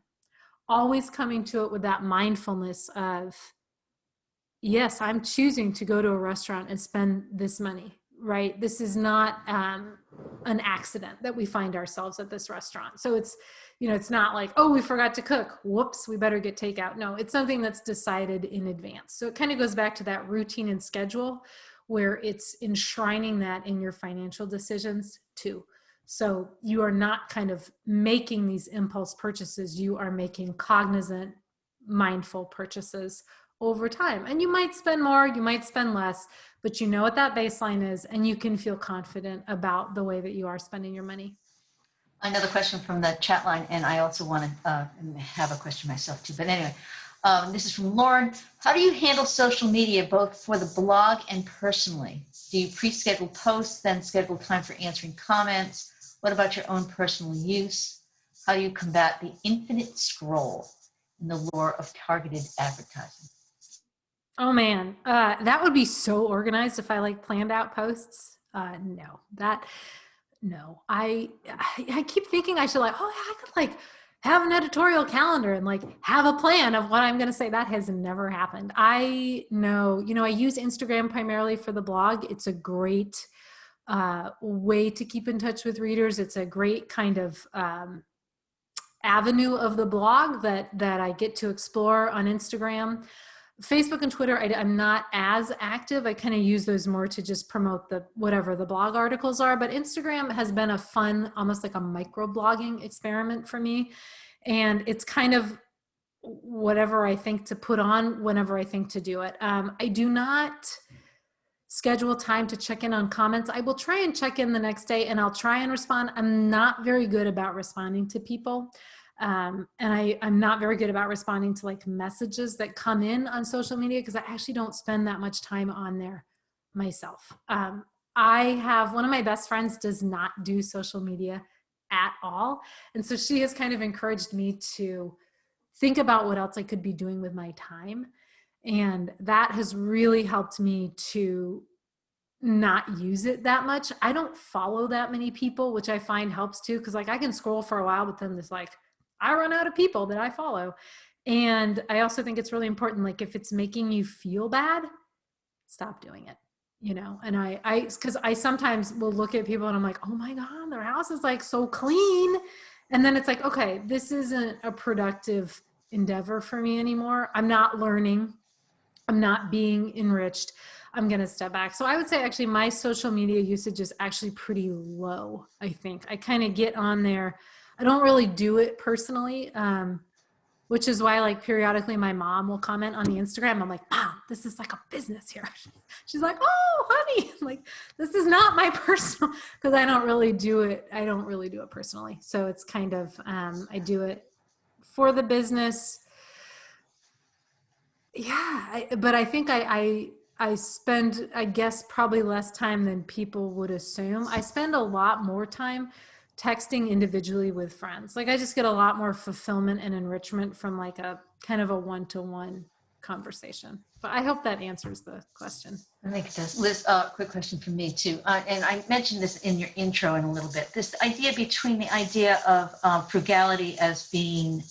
[SPEAKER 2] always coming to it with that mindfulness of, yes, I'm choosing to go to a restaurant and spend this money, right? This is not an accident that we find ourselves at this restaurant. So it's, it's not like, oh, we forgot to cook. Whoops, we better get takeout. No, it's something that's decided in advance. So it kind of goes back to that routine and schedule where it's enshrining that in your financial decisions too. So you are not kind of making these impulse purchases. You are making cognizant, mindful purchases over time. And you might spend more, you might spend less, but you know what that baseline is, and you can feel confident about the way that you are spending your money.
[SPEAKER 1] Another question from the chat line, and I also want to have a question myself too. But anyway, this is from Lauren. How do you handle social media, both for the blog and personally? Do you pre-schedule posts, then schedule time for answering comments? What about your own personal use? How do you combat the infinite scroll in the lure of targeted advertising?
[SPEAKER 2] Oh man, that would be so organized if I planned out posts. No, I keep thinking I should I could have an editorial calendar and have a plan of what I'm going to say. That has never happened. I know, I use Instagram primarily for the blog. It's a great way to keep in touch with readers. It's a great kind of avenue of the blog that I get to explore on Instagram. Facebook and Twitter, I'm not as active. I kind of use those more to just promote whatever the blog articles are. But Instagram has been a fun, almost like a micro-blogging experiment for me. And it's kind of whatever I think to put on whenever I think to do it. I do not schedule time to check in on comments. I will try and check in the next day and I'll try and respond. I'm not very good about responding to people. And I'm not very good about responding to messages that come in on social media because I actually don't spend that much time on there myself. I have one of my best friends does not do social media at all. And so she has kind of encouraged me to think about what else I could be doing with my time. And that has really helped me to not use it that much. I don't follow that many people, which I find helps too. Cause I can scroll for a while, but then there's I run out of people that I follow. And I also think it's really important. If it's making you feel bad, stop doing it, and cause I sometimes will look at people and I'm like, oh my God, their house is so clean. And then it's okay, this isn't a productive endeavor for me anymore. I'm not learning. I'm not being enriched. I'm going to step back. So I would say actually my social media usage is actually pretty low. I think I kind of get on there. I don't really do it personally, which is why periodically my mom will comment on the Instagram. I'm like, Mom, this is a business here. She's like, oh, honey, this is not my personal, because I don't really do it. I don't really do it personally. So it's kind of, I do it for the business. Yeah. But I think I spend, I guess, probably less time than people would assume. I spend a lot more time texting individually with friends. I just get a lot more fulfillment and enrichment from a kind of a one-to-one conversation. But I hope that answers the question.
[SPEAKER 1] I think it does. Liz, quick question from me too. And I mentioned this in your intro in a little bit, this idea between the idea of frugality as being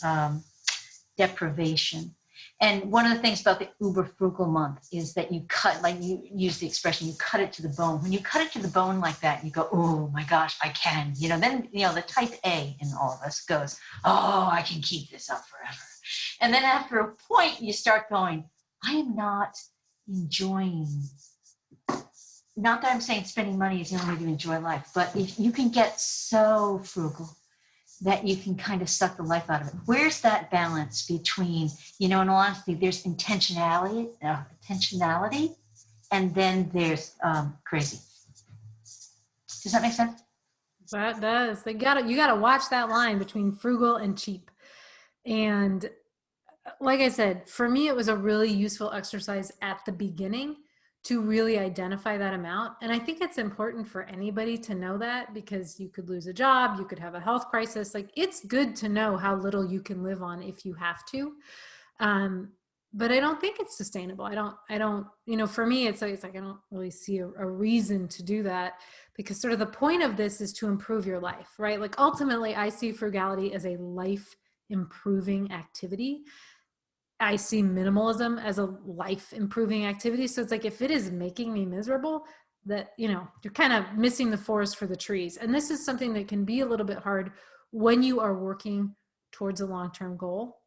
[SPEAKER 1] deprivation. And one of the things about the Uber Frugal month is that you cut, you use the expression, you cut it to the bone. When you cut it to the bone like that, you go, oh my gosh, I can. Then, the type A in all of us goes, oh, I can keep this up forever. And then after a point, you start going, I am not enjoying, not that I'm saying spending money is the only way to enjoy life, but if you can get so frugal that you can kind of suck the life out of it. Where's that balance between, in all honesty, there's intentionality, and then there's crazy. Does that make sense?
[SPEAKER 2] That does. You gotta watch that line between frugal and cheap. And like I said, for me, it was a really useful exercise at the beginning to really identify that amount. And I think it's important for anybody to know that, because you could lose a job, you could have a health crisis. It's good to know how little you can live on if you have to. But I don't think it's sustainable. I don't, for me, it's I don't really see a reason to do that, because sort of the point of this is to improve your life, right? Ultimately, I see frugality as a life improving activity. I see minimalism as a life improving activity. So it's like, if it is making me miserable, that, you know, you're kind of missing the forest for the trees. And this is something that can be a little bit hard when you are working towards a long-term goal.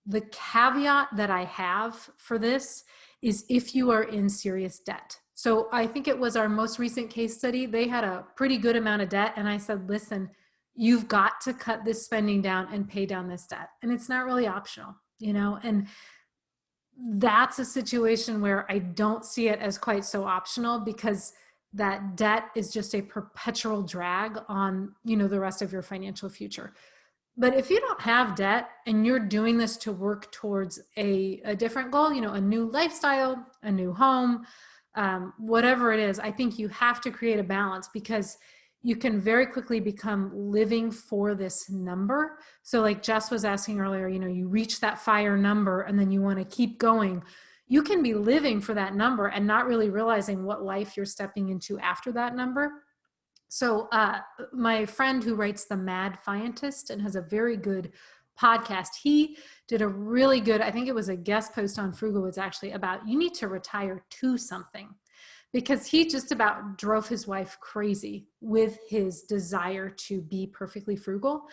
[SPEAKER 2] The caveat that I have for this is if you are in serious debt. So I think it was our most recent case study. They had a pretty good amount of debt. And I said, listen, you've got to cut this spending down and pay down this debt. And it's not really optional, you know, and that's a situation where I don't see it as quite so optional, because that debt is just a perpetual drag on, you know, the rest of your financial future. But if you don't have debt and you're doing this to work towards a different goal, you know, a new lifestyle, a new home, whatever it is, I think you have to create a balance, because you can very quickly become living for this number. So like Jess was asking earlier, you know, you reach that FIRE number and then you want to keep going. You can be living for that number and not really realizing what life you're stepping into after that number. So my friend who writes The Mad Fientist and has a very good podcast, he did a really good, I think it was a guest post on Frugalwoods actually, about you need to retire to something, because he just about drove his wife crazy with his desire to be perfectly frugal.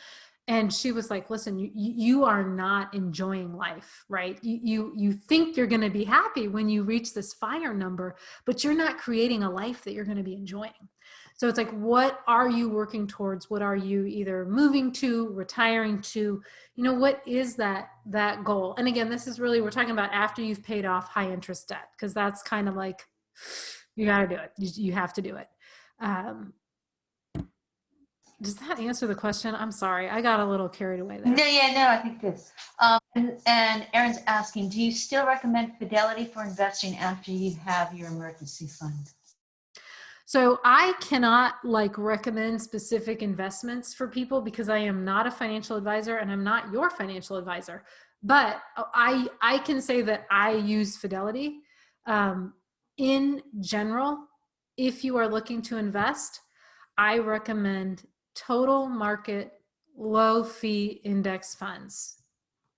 [SPEAKER 2] And she was like, listen, you are not enjoying life, right? You think you're going to be happy when you reach this FIRE number, but you're not creating a life that you're going to be enjoying. So it's like, what are you working towards? What are you either moving to, retiring to? You know, what is that goal? And again, this is really, we're talking about after you've paid off high interest debt, because that's kind of like, you got to do it. You have to do it. Does that answer the question? I'm sorry. I got a little carried away there.
[SPEAKER 1] No, I think this. And Erin's asking, do you still recommend Fidelity for investing after you have your emergency fund?
[SPEAKER 2] So I cannot like recommend specific investments for people, because I am not a financial advisor and I'm not your financial advisor. But I can say that I use Fidelity. In general, if you are looking to invest, I recommend total market low fee index funds.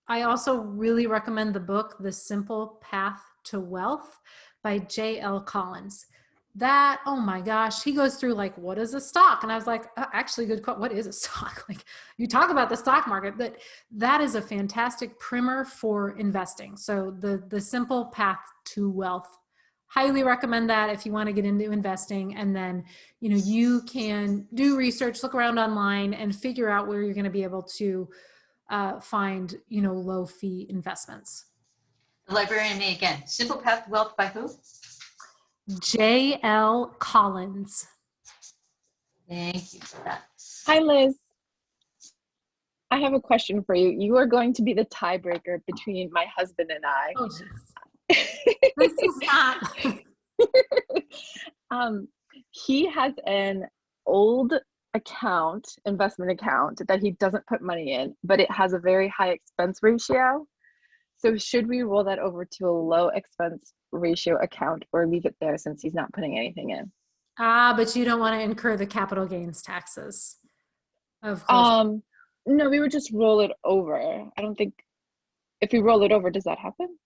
[SPEAKER 2] I also really recommend the book, The Simple Path to Wealth by J.L. Collins. That, oh my gosh, he goes through like, what is a stock? And I was like, actually good quote, what is a stock? Like, you talk about the stock market, but that is a fantastic primer for investing. So the Simple Path to Wealth, highly recommend that if you want to get into investing. And then, you know, you can do research, look around online and figure out where you're going to be able to find, you know, low fee investments.
[SPEAKER 1] The librarian and me again. Simple Path to Wealth by who?
[SPEAKER 2] J.L. Collins.
[SPEAKER 1] Thank you for that.
[SPEAKER 11] Hi, Liz. I have a question for you. You are going to be the tiebreaker between my husband and I.
[SPEAKER 2] Oh, this is not.
[SPEAKER 11] He has an old investment account that he doesn't put money in, but it has a very high expense ratio. So should we roll that over to a low expense ratio account or leave it there since he's not putting anything in?
[SPEAKER 2] But you don't want to incur the capital gains taxes. Of course.
[SPEAKER 11] No, we would just roll it over. I don't think, if we roll it over, does that happen?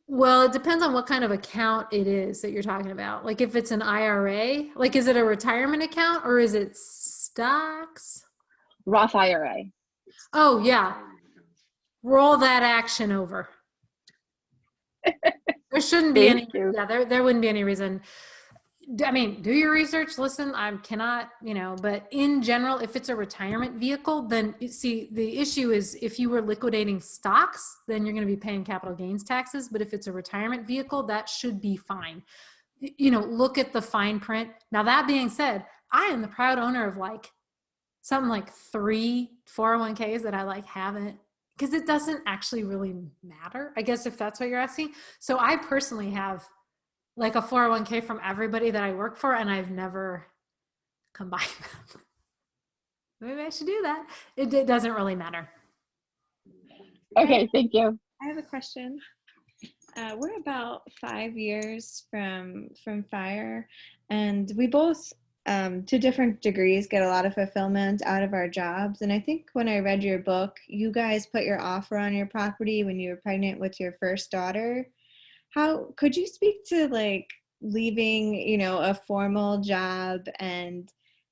[SPEAKER 2] Well, it depends on what kind of account it is that you're talking about. Like if it's an IRA, like is it a retirement account or is it stocks?
[SPEAKER 11] Roth IRA.
[SPEAKER 2] Oh yeah. Roll that action over. There shouldn't be any, there wouldn't be any reason. I mean, do your research, listen, I cannot, you know, but in general, if it's a retirement vehicle, then see, the issue is if you were liquidating stocks, then you're going to be paying capital gains taxes. But if it's a retirement vehicle, that should be fine. You know, look at the fine print. Now, that being said, I am the proud owner of like something like 3 401ks that I like haven't, because it doesn't actually really matter, I guess, if that's what you're asking. So I personally have like a 401k from everybody that I work for, and I've never combined them. Maybe I should do that. It doesn't really matter.
[SPEAKER 11] Okay, thank you.
[SPEAKER 12] I have a question. We're about 5 years from FIRE, and we both to different degrees, get a lot of fulfillment out of our jobs. And I think when I read your book, you guys put your offer on your property when you were pregnant with your first daughter. How could you speak to like leaving, a formal job and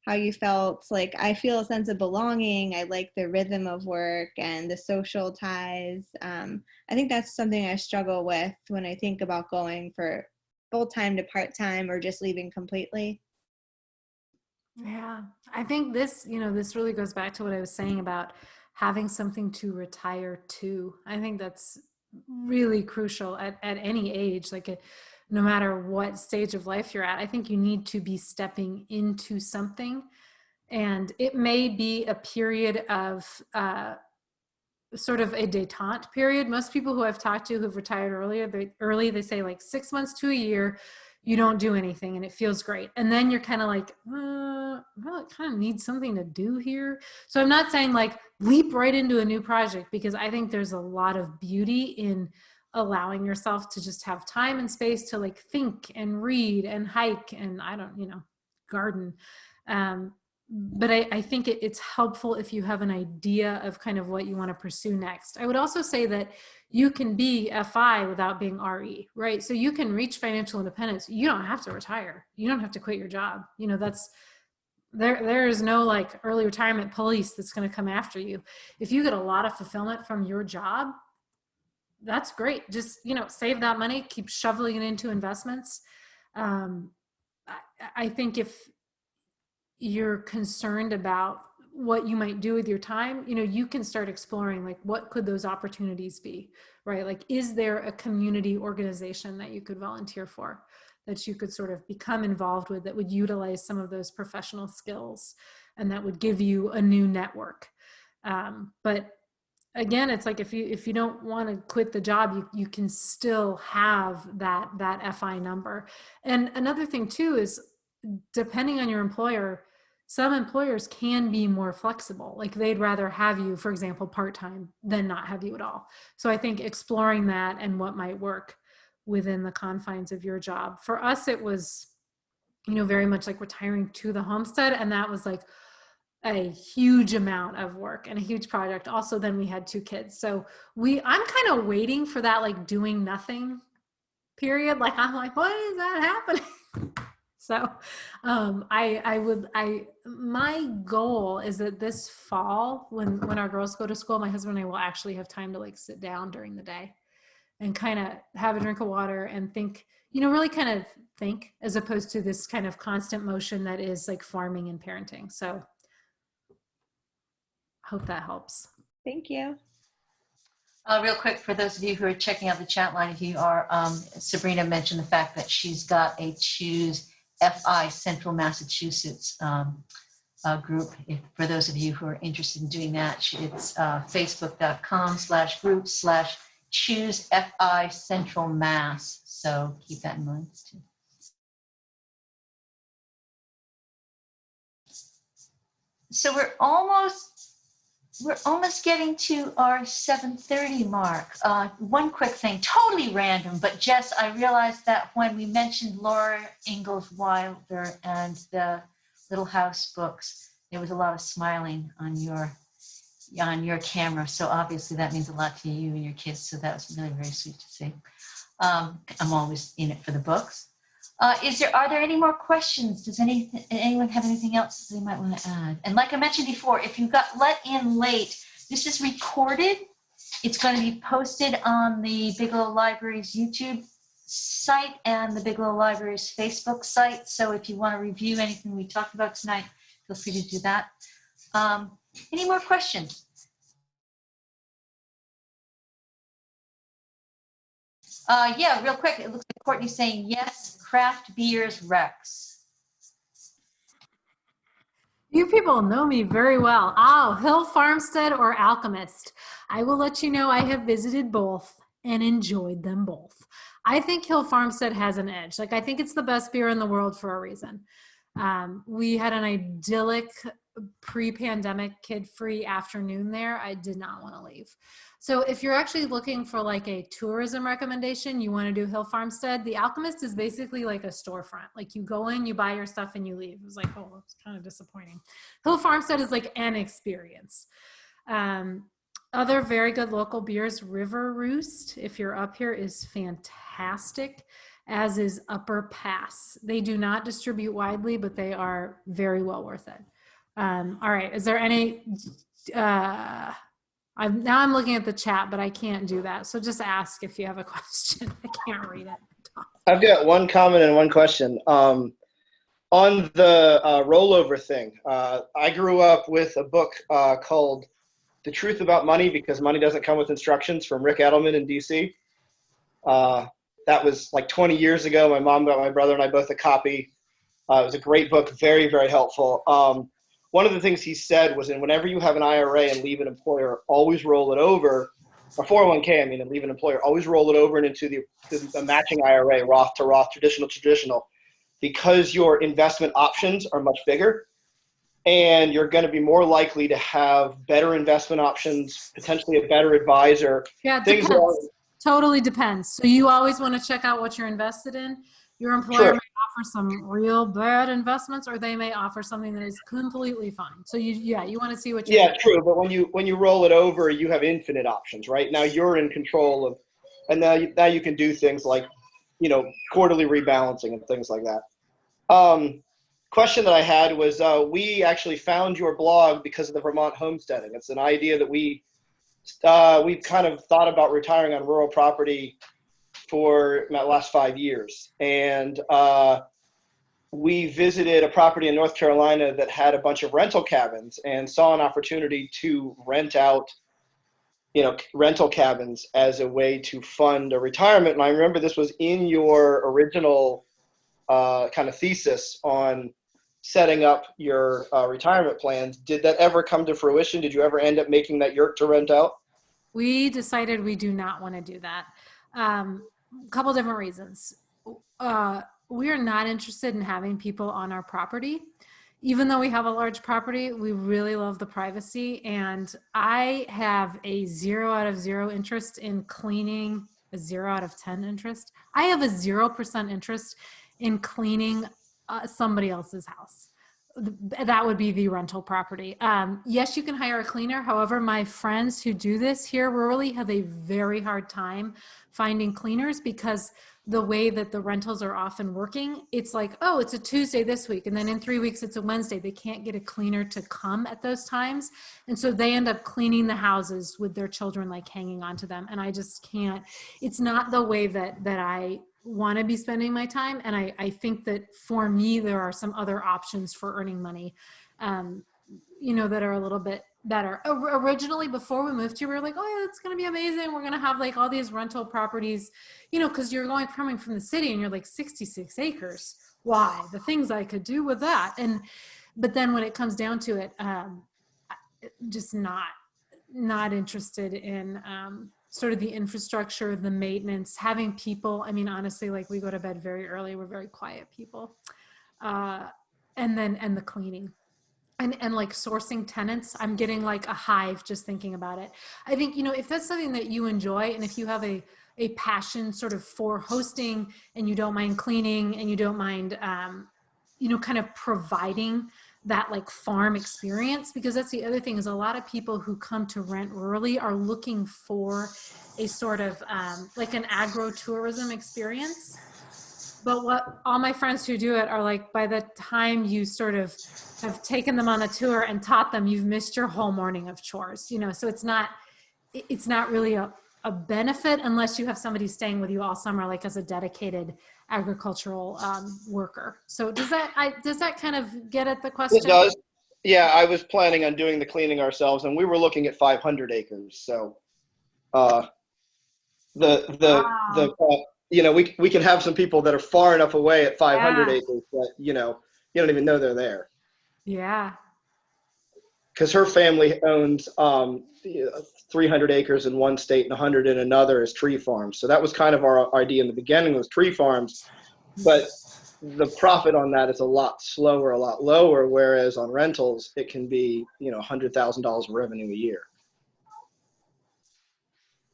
[SPEAKER 12] how you felt? Like, I feel a sense of belonging. I like the rhythm of work and the social ties. I think that's something I struggle with when I think about going for full-time to part-time or just leaving completely.
[SPEAKER 2] Yeah, I think this, this really goes back to what I was saying about having something to retire to. I think that's really crucial at any age, like no matter what stage of life you're at. I think you need to be stepping into something, and it may be a period of sort of a détente period. Most people who I've talked to who've retired they say like 6 months to a year, you don't do anything and it feels great. And then you're kind of like, well, I kind of need something to do here. So I'm not saying like leap right into a new project, because I think there's a lot of beauty in allowing yourself to just have time and space to like think and read and hike and garden. But I think it's helpful if you have an idea of kind of what you want to pursue next. I would also say that you can be FI without being RE, right? So you can reach financial independence. You don't have to retire. You don't have to quit your job. There is no like early retirement police that's going to come after you. If you get a lot of fulfillment from your job, that's great. Just, save that money, keep shoveling it into investments. I think if you're concerned about what you might do with your time, you can start exploring like what could those opportunities be, right? Like, is there a community organization that you could volunteer for, that you could sort of become involved with, that would utilize some of those professional skills and that would give you a new network? But again, it's like if you don't want to quit the job, you can still have that FI number. And another thing too is, depending on your employer, some employers can be more flexible. Like they'd rather have you, for example, part-time than not have you at all. So I think exploring that and what might work within the confines of your job. For us, it was, very much like retiring to the homestead. And that was like a huge amount of work and a huge project. Also, then we had 2 kids. So I'm kind of waiting for that, like doing nothing period. Like, I'm like, what is that happening? So my goal is that this fall, when our girls go to school, my husband and I will actually have time to like sit down during the day and kind of have a drink of water and think, really kind of think, as opposed to this kind of constant motion that is like farming and parenting. So hope that helps.
[SPEAKER 12] Thank you.
[SPEAKER 1] Real quick, for those of you who are checking out the chat line, if you are, Sabrina mentioned the fact that she's got a Choose FI Central Massachusetts group. For those of you who are interested in doing that, it's facebook.com/group/Choose FI Central Mass. So keep that in mind too. So we're almost getting to our 7:30 mark. One quick thing, totally random, but Jess, I realized that when we mentioned Laura Ingalls Wilder and the Little House books, there was a lot of smiling on your camera. So obviously that means a lot to you and your kids. So that was really very sweet to see. I'm always in it for the books. Are there any more questions? Does anyone have anything else they might want to add? And like I mentioned before, if you got let in late, this is recorded. It's going to be posted on the Bigelow Library's YouTube site and the Bigelow Library's Facebook site. So if you want to review anything we talked about tonight, feel free to do that. Any more questions? Yeah, real quick. It looks like Courtney's saying yes. Craft beers Rex.
[SPEAKER 2] You people know me very well. Oh, Hill Farmstead or Alchemist. I will let you know I have visited both and enjoyed them both. I think Hill Farmstead has an edge. Like, I think it's the best beer in the world for a reason. We had an idyllic pre-pandemic kid-free afternoon there, I did not want to leave. So if you're actually looking for like a tourism recommendation, you want to do Hill Farmstead, The Alchemist is basically like a storefront. Like you go in, you buy your stuff and you leave. It was like, oh, it's kind of disappointing. Hill Farmstead is like an experience. Other very good local beers, River Roost, if you're up here, is fantastic, as is Upper Pass. They do not distribute widely, but they are very well worth it. All right, is there any, now I'm looking at the chat, but I can't do that. So just ask if you have a question. I can't read it.
[SPEAKER 13] I've got one comment and one question. On the rollover thing, I grew up with a book called The Truth About Money Because Money Doesn't Come with Instructions from Rick Edelman in DC. That was like 20 years ago. My mom got my brother and I both a copy. It was a great book, very, very helpful. One of the things he said was, whenever you have an IRA and leave an employer, always roll it over, or 401k, I mean, and leave an employer, always roll it over and into the matching IRA, Roth to Roth, traditional, because your investment options are much bigger. And you're going to be more likely to have better investment options, potentially a better advisor.
[SPEAKER 2] Yeah, it depends. Totally depends. So you always want to check out what you're invested in. Your employer may offer some real bad investments, or they may offer something that is completely fine. So you want to see what you're
[SPEAKER 13] true. But when you roll it over, you have infinite options, right? Now you're in control of, and now you can do things like, quarterly rebalancing and things like that. Question that I had was, we actually found your blog because of the Vermont homesteading. It's an idea that we've kind of thought about retiring on rural property for the last 5 years. And we visited a property in North Carolina that had a bunch of rental cabins and saw an opportunity to rent out, rental cabins as a way to fund a retirement. And I remember this was in your original kind of thesis on setting up your retirement plans. Did that ever come to fruition? Did you ever end up making that yurt to rent out?
[SPEAKER 2] We decided we do not want to do that. A couple different reasons. We are not interested in having people on our property. Even though we have a large property, we really love the privacy. And I have a 0 out of 0 interest in cleaning, a 0 out of 10 interest. I have a 0% interest in cleaning somebody else's house. That would be the rental property. Yes, you can hire a cleaner. However, my friends who do this here rurally have a very hard time finding cleaners because the way that the rentals are often working, it's like, oh, it's a Tuesday this week. And then in 3 weeks, it's a Wednesday. They can't get a cleaner to come at those times. And so they end up cleaning the houses with their children, like hanging on to them. And I just can't, it's not the way that I want to be spending my time. And I think that for me, there are some other options for earning money, that are a little bit better. Originally, before we moved here, we were like, oh, yeah, it's going to be amazing. We're going to have like all these rental properties, because you're coming from the city and you're like 66 acres. Why? The things I could do with that. But then when it comes down to it, just not interested in, sort of the infrastructure, the maintenance, having people. I mean, honestly, like we go to bed very early. We're very quiet people. And the cleaning and like sourcing tenants. I'm getting like a hive just thinking about it. I think, if that's something that you enjoy and if you have a passion sort of for hosting and you don't mind cleaning and you don't mind, kind of providing that like farm experience, because that's the other thing is a lot of people who come to rent rurally are looking for a sort of like an agro-tourism experience. But what all my friends who do it are like, by the time you sort of have taken them on a tour and taught them, you've missed your whole morning of chores, so it's not really a benefit unless you have somebody staying with you all summer, like as a dedicated agricultural worker. So does that kind of get at the question?
[SPEAKER 13] It does. Yeah, I was planning on doing the cleaning ourselves, and we were looking at 500 acres. So we can have some people that are far enough away at 500 acres that you don't even know they're there.
[SPEAKER 2] Yeah.
[SPEAKER 13] Because her family owns 300 acres in one state and 100 in another as tree farms. So that was kind of our idea in the beginning, was tree farms. But the profit on that is a lot slower, a lot lower, whereas on rentals, it can be, $100,000 of revenue a year.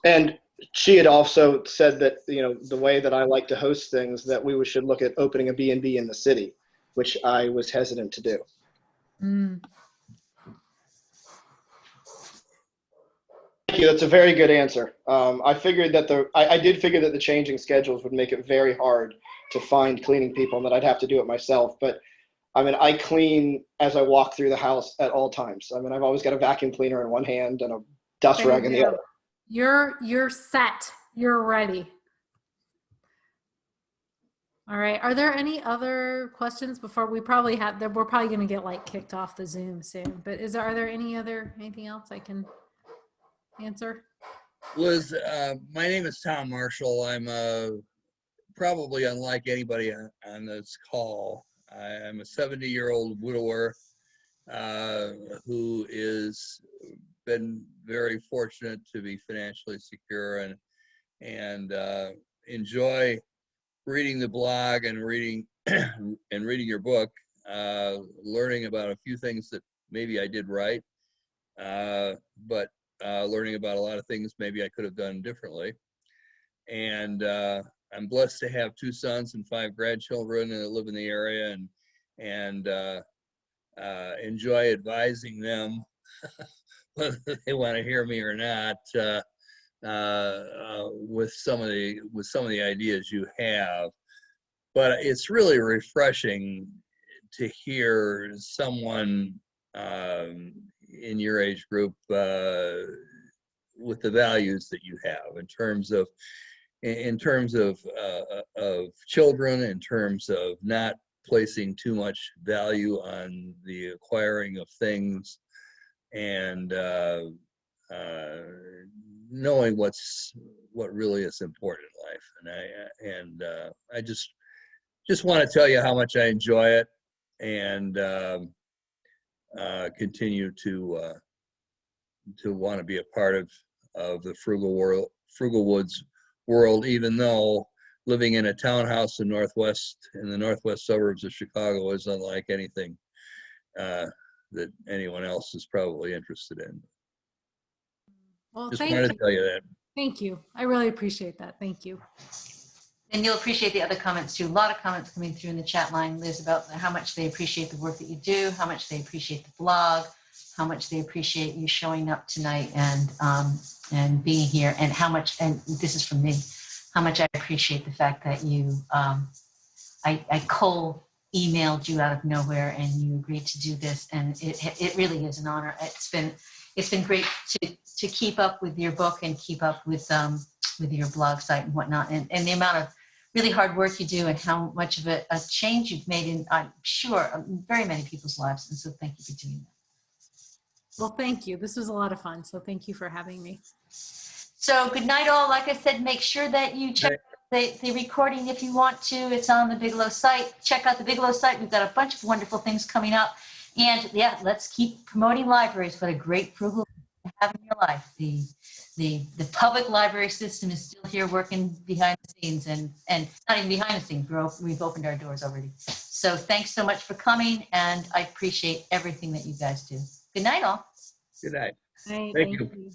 [SPEAKER 13] And she had also said that, the way that I like to host things, that we should look at opening a B&B in the city, which I was hesitant to do.
[SPEAKER 2] Mm.
[SPEAKER 13] Thank you. That's a very good answer. I figured that I did figure that the changing schedules would make it very hard to find cleaning people and that I'd have to do it myself. But I clean as I walk through the house at all times. I've always got a vacuum cleaner in one hand and a dust rag in the other.
[SPEAKER 2] You're set. You're ready. All right. Are there any other questions before we're probably going to get kicked off the Zoom soon, but are there anything else I can answer?
[SPEAKER 14] Liz, my name is Tom Marshall. I'm probably unlike anybody on this call. I'm a 70-year-old widower who is been very fortunate to be financially secure and enjoy reading the blog and reading your book, learning about a few things that maybe I did right, but learning about a lot of things maybe I could have done differently. And I'm blessed to have 2 sons and 5 grandchildren that live in the area and enjoy advising them whether they want to hear me or not with some of the ideas you have. But it's really refreshing to hear someone in your age group with the values that you have in terms of children, in terms of not placing too much value on the acquiring of things, and knowing what really is important in life. I just want to tell you how much I enjoy it, and continue to want to be a part of the Frugalwoods world, even though living in a townhouse in the northwest suburbs of Chicago is unlike anything that anyone else is probably interested in.
[SPEAKER 2] Well,
[SPEAKER 14] just wanted to tell you that.
[SPEAKER 2] Thank you. I really appreciate that. Thank you.
[SPEAKER 1] And you'll appreciate the other comments too. A lot of comments coming through in the chat line, Liz, about how much they appreciate the work that you do, how much they appreciate the blog, how much they appreciate you showing up tonight and being here, and how much, and this is from me, how much I appreciate the fact that you, I cold emailed you out of nowhere and you agreed to do this, and it really is an honor. It's been great to keep up with your book and keep up with your blog site and whatnot, and the amount of really hard work you do and how much of a change you've made in, I'm sure, very many people's lives. And so thank you for doing that.
[SPEAKER 2] Well, thank you. This was a lot of fun. So thank you for having me.
[SPEAKER 1] So good night all. Like I said, make sure that you check the recording if you want to. It's on the Bigelow site. Check out the Bigelow site. We've got a bunch of wonderful things coming up. And yeah, let's keep promoting libraries. What a great Frugal to have in your life. The public library system is still here working behind the scenes, and not even behind the scenes. We've opened our doors already. So thanks so much for coming, and I appreciate everything that you guys do. Good night all.
[SPEAKER 14] Good night.
[SPEAKER 2] Thank
[SPEAKER 14] you.
[SPEAKER 2] you.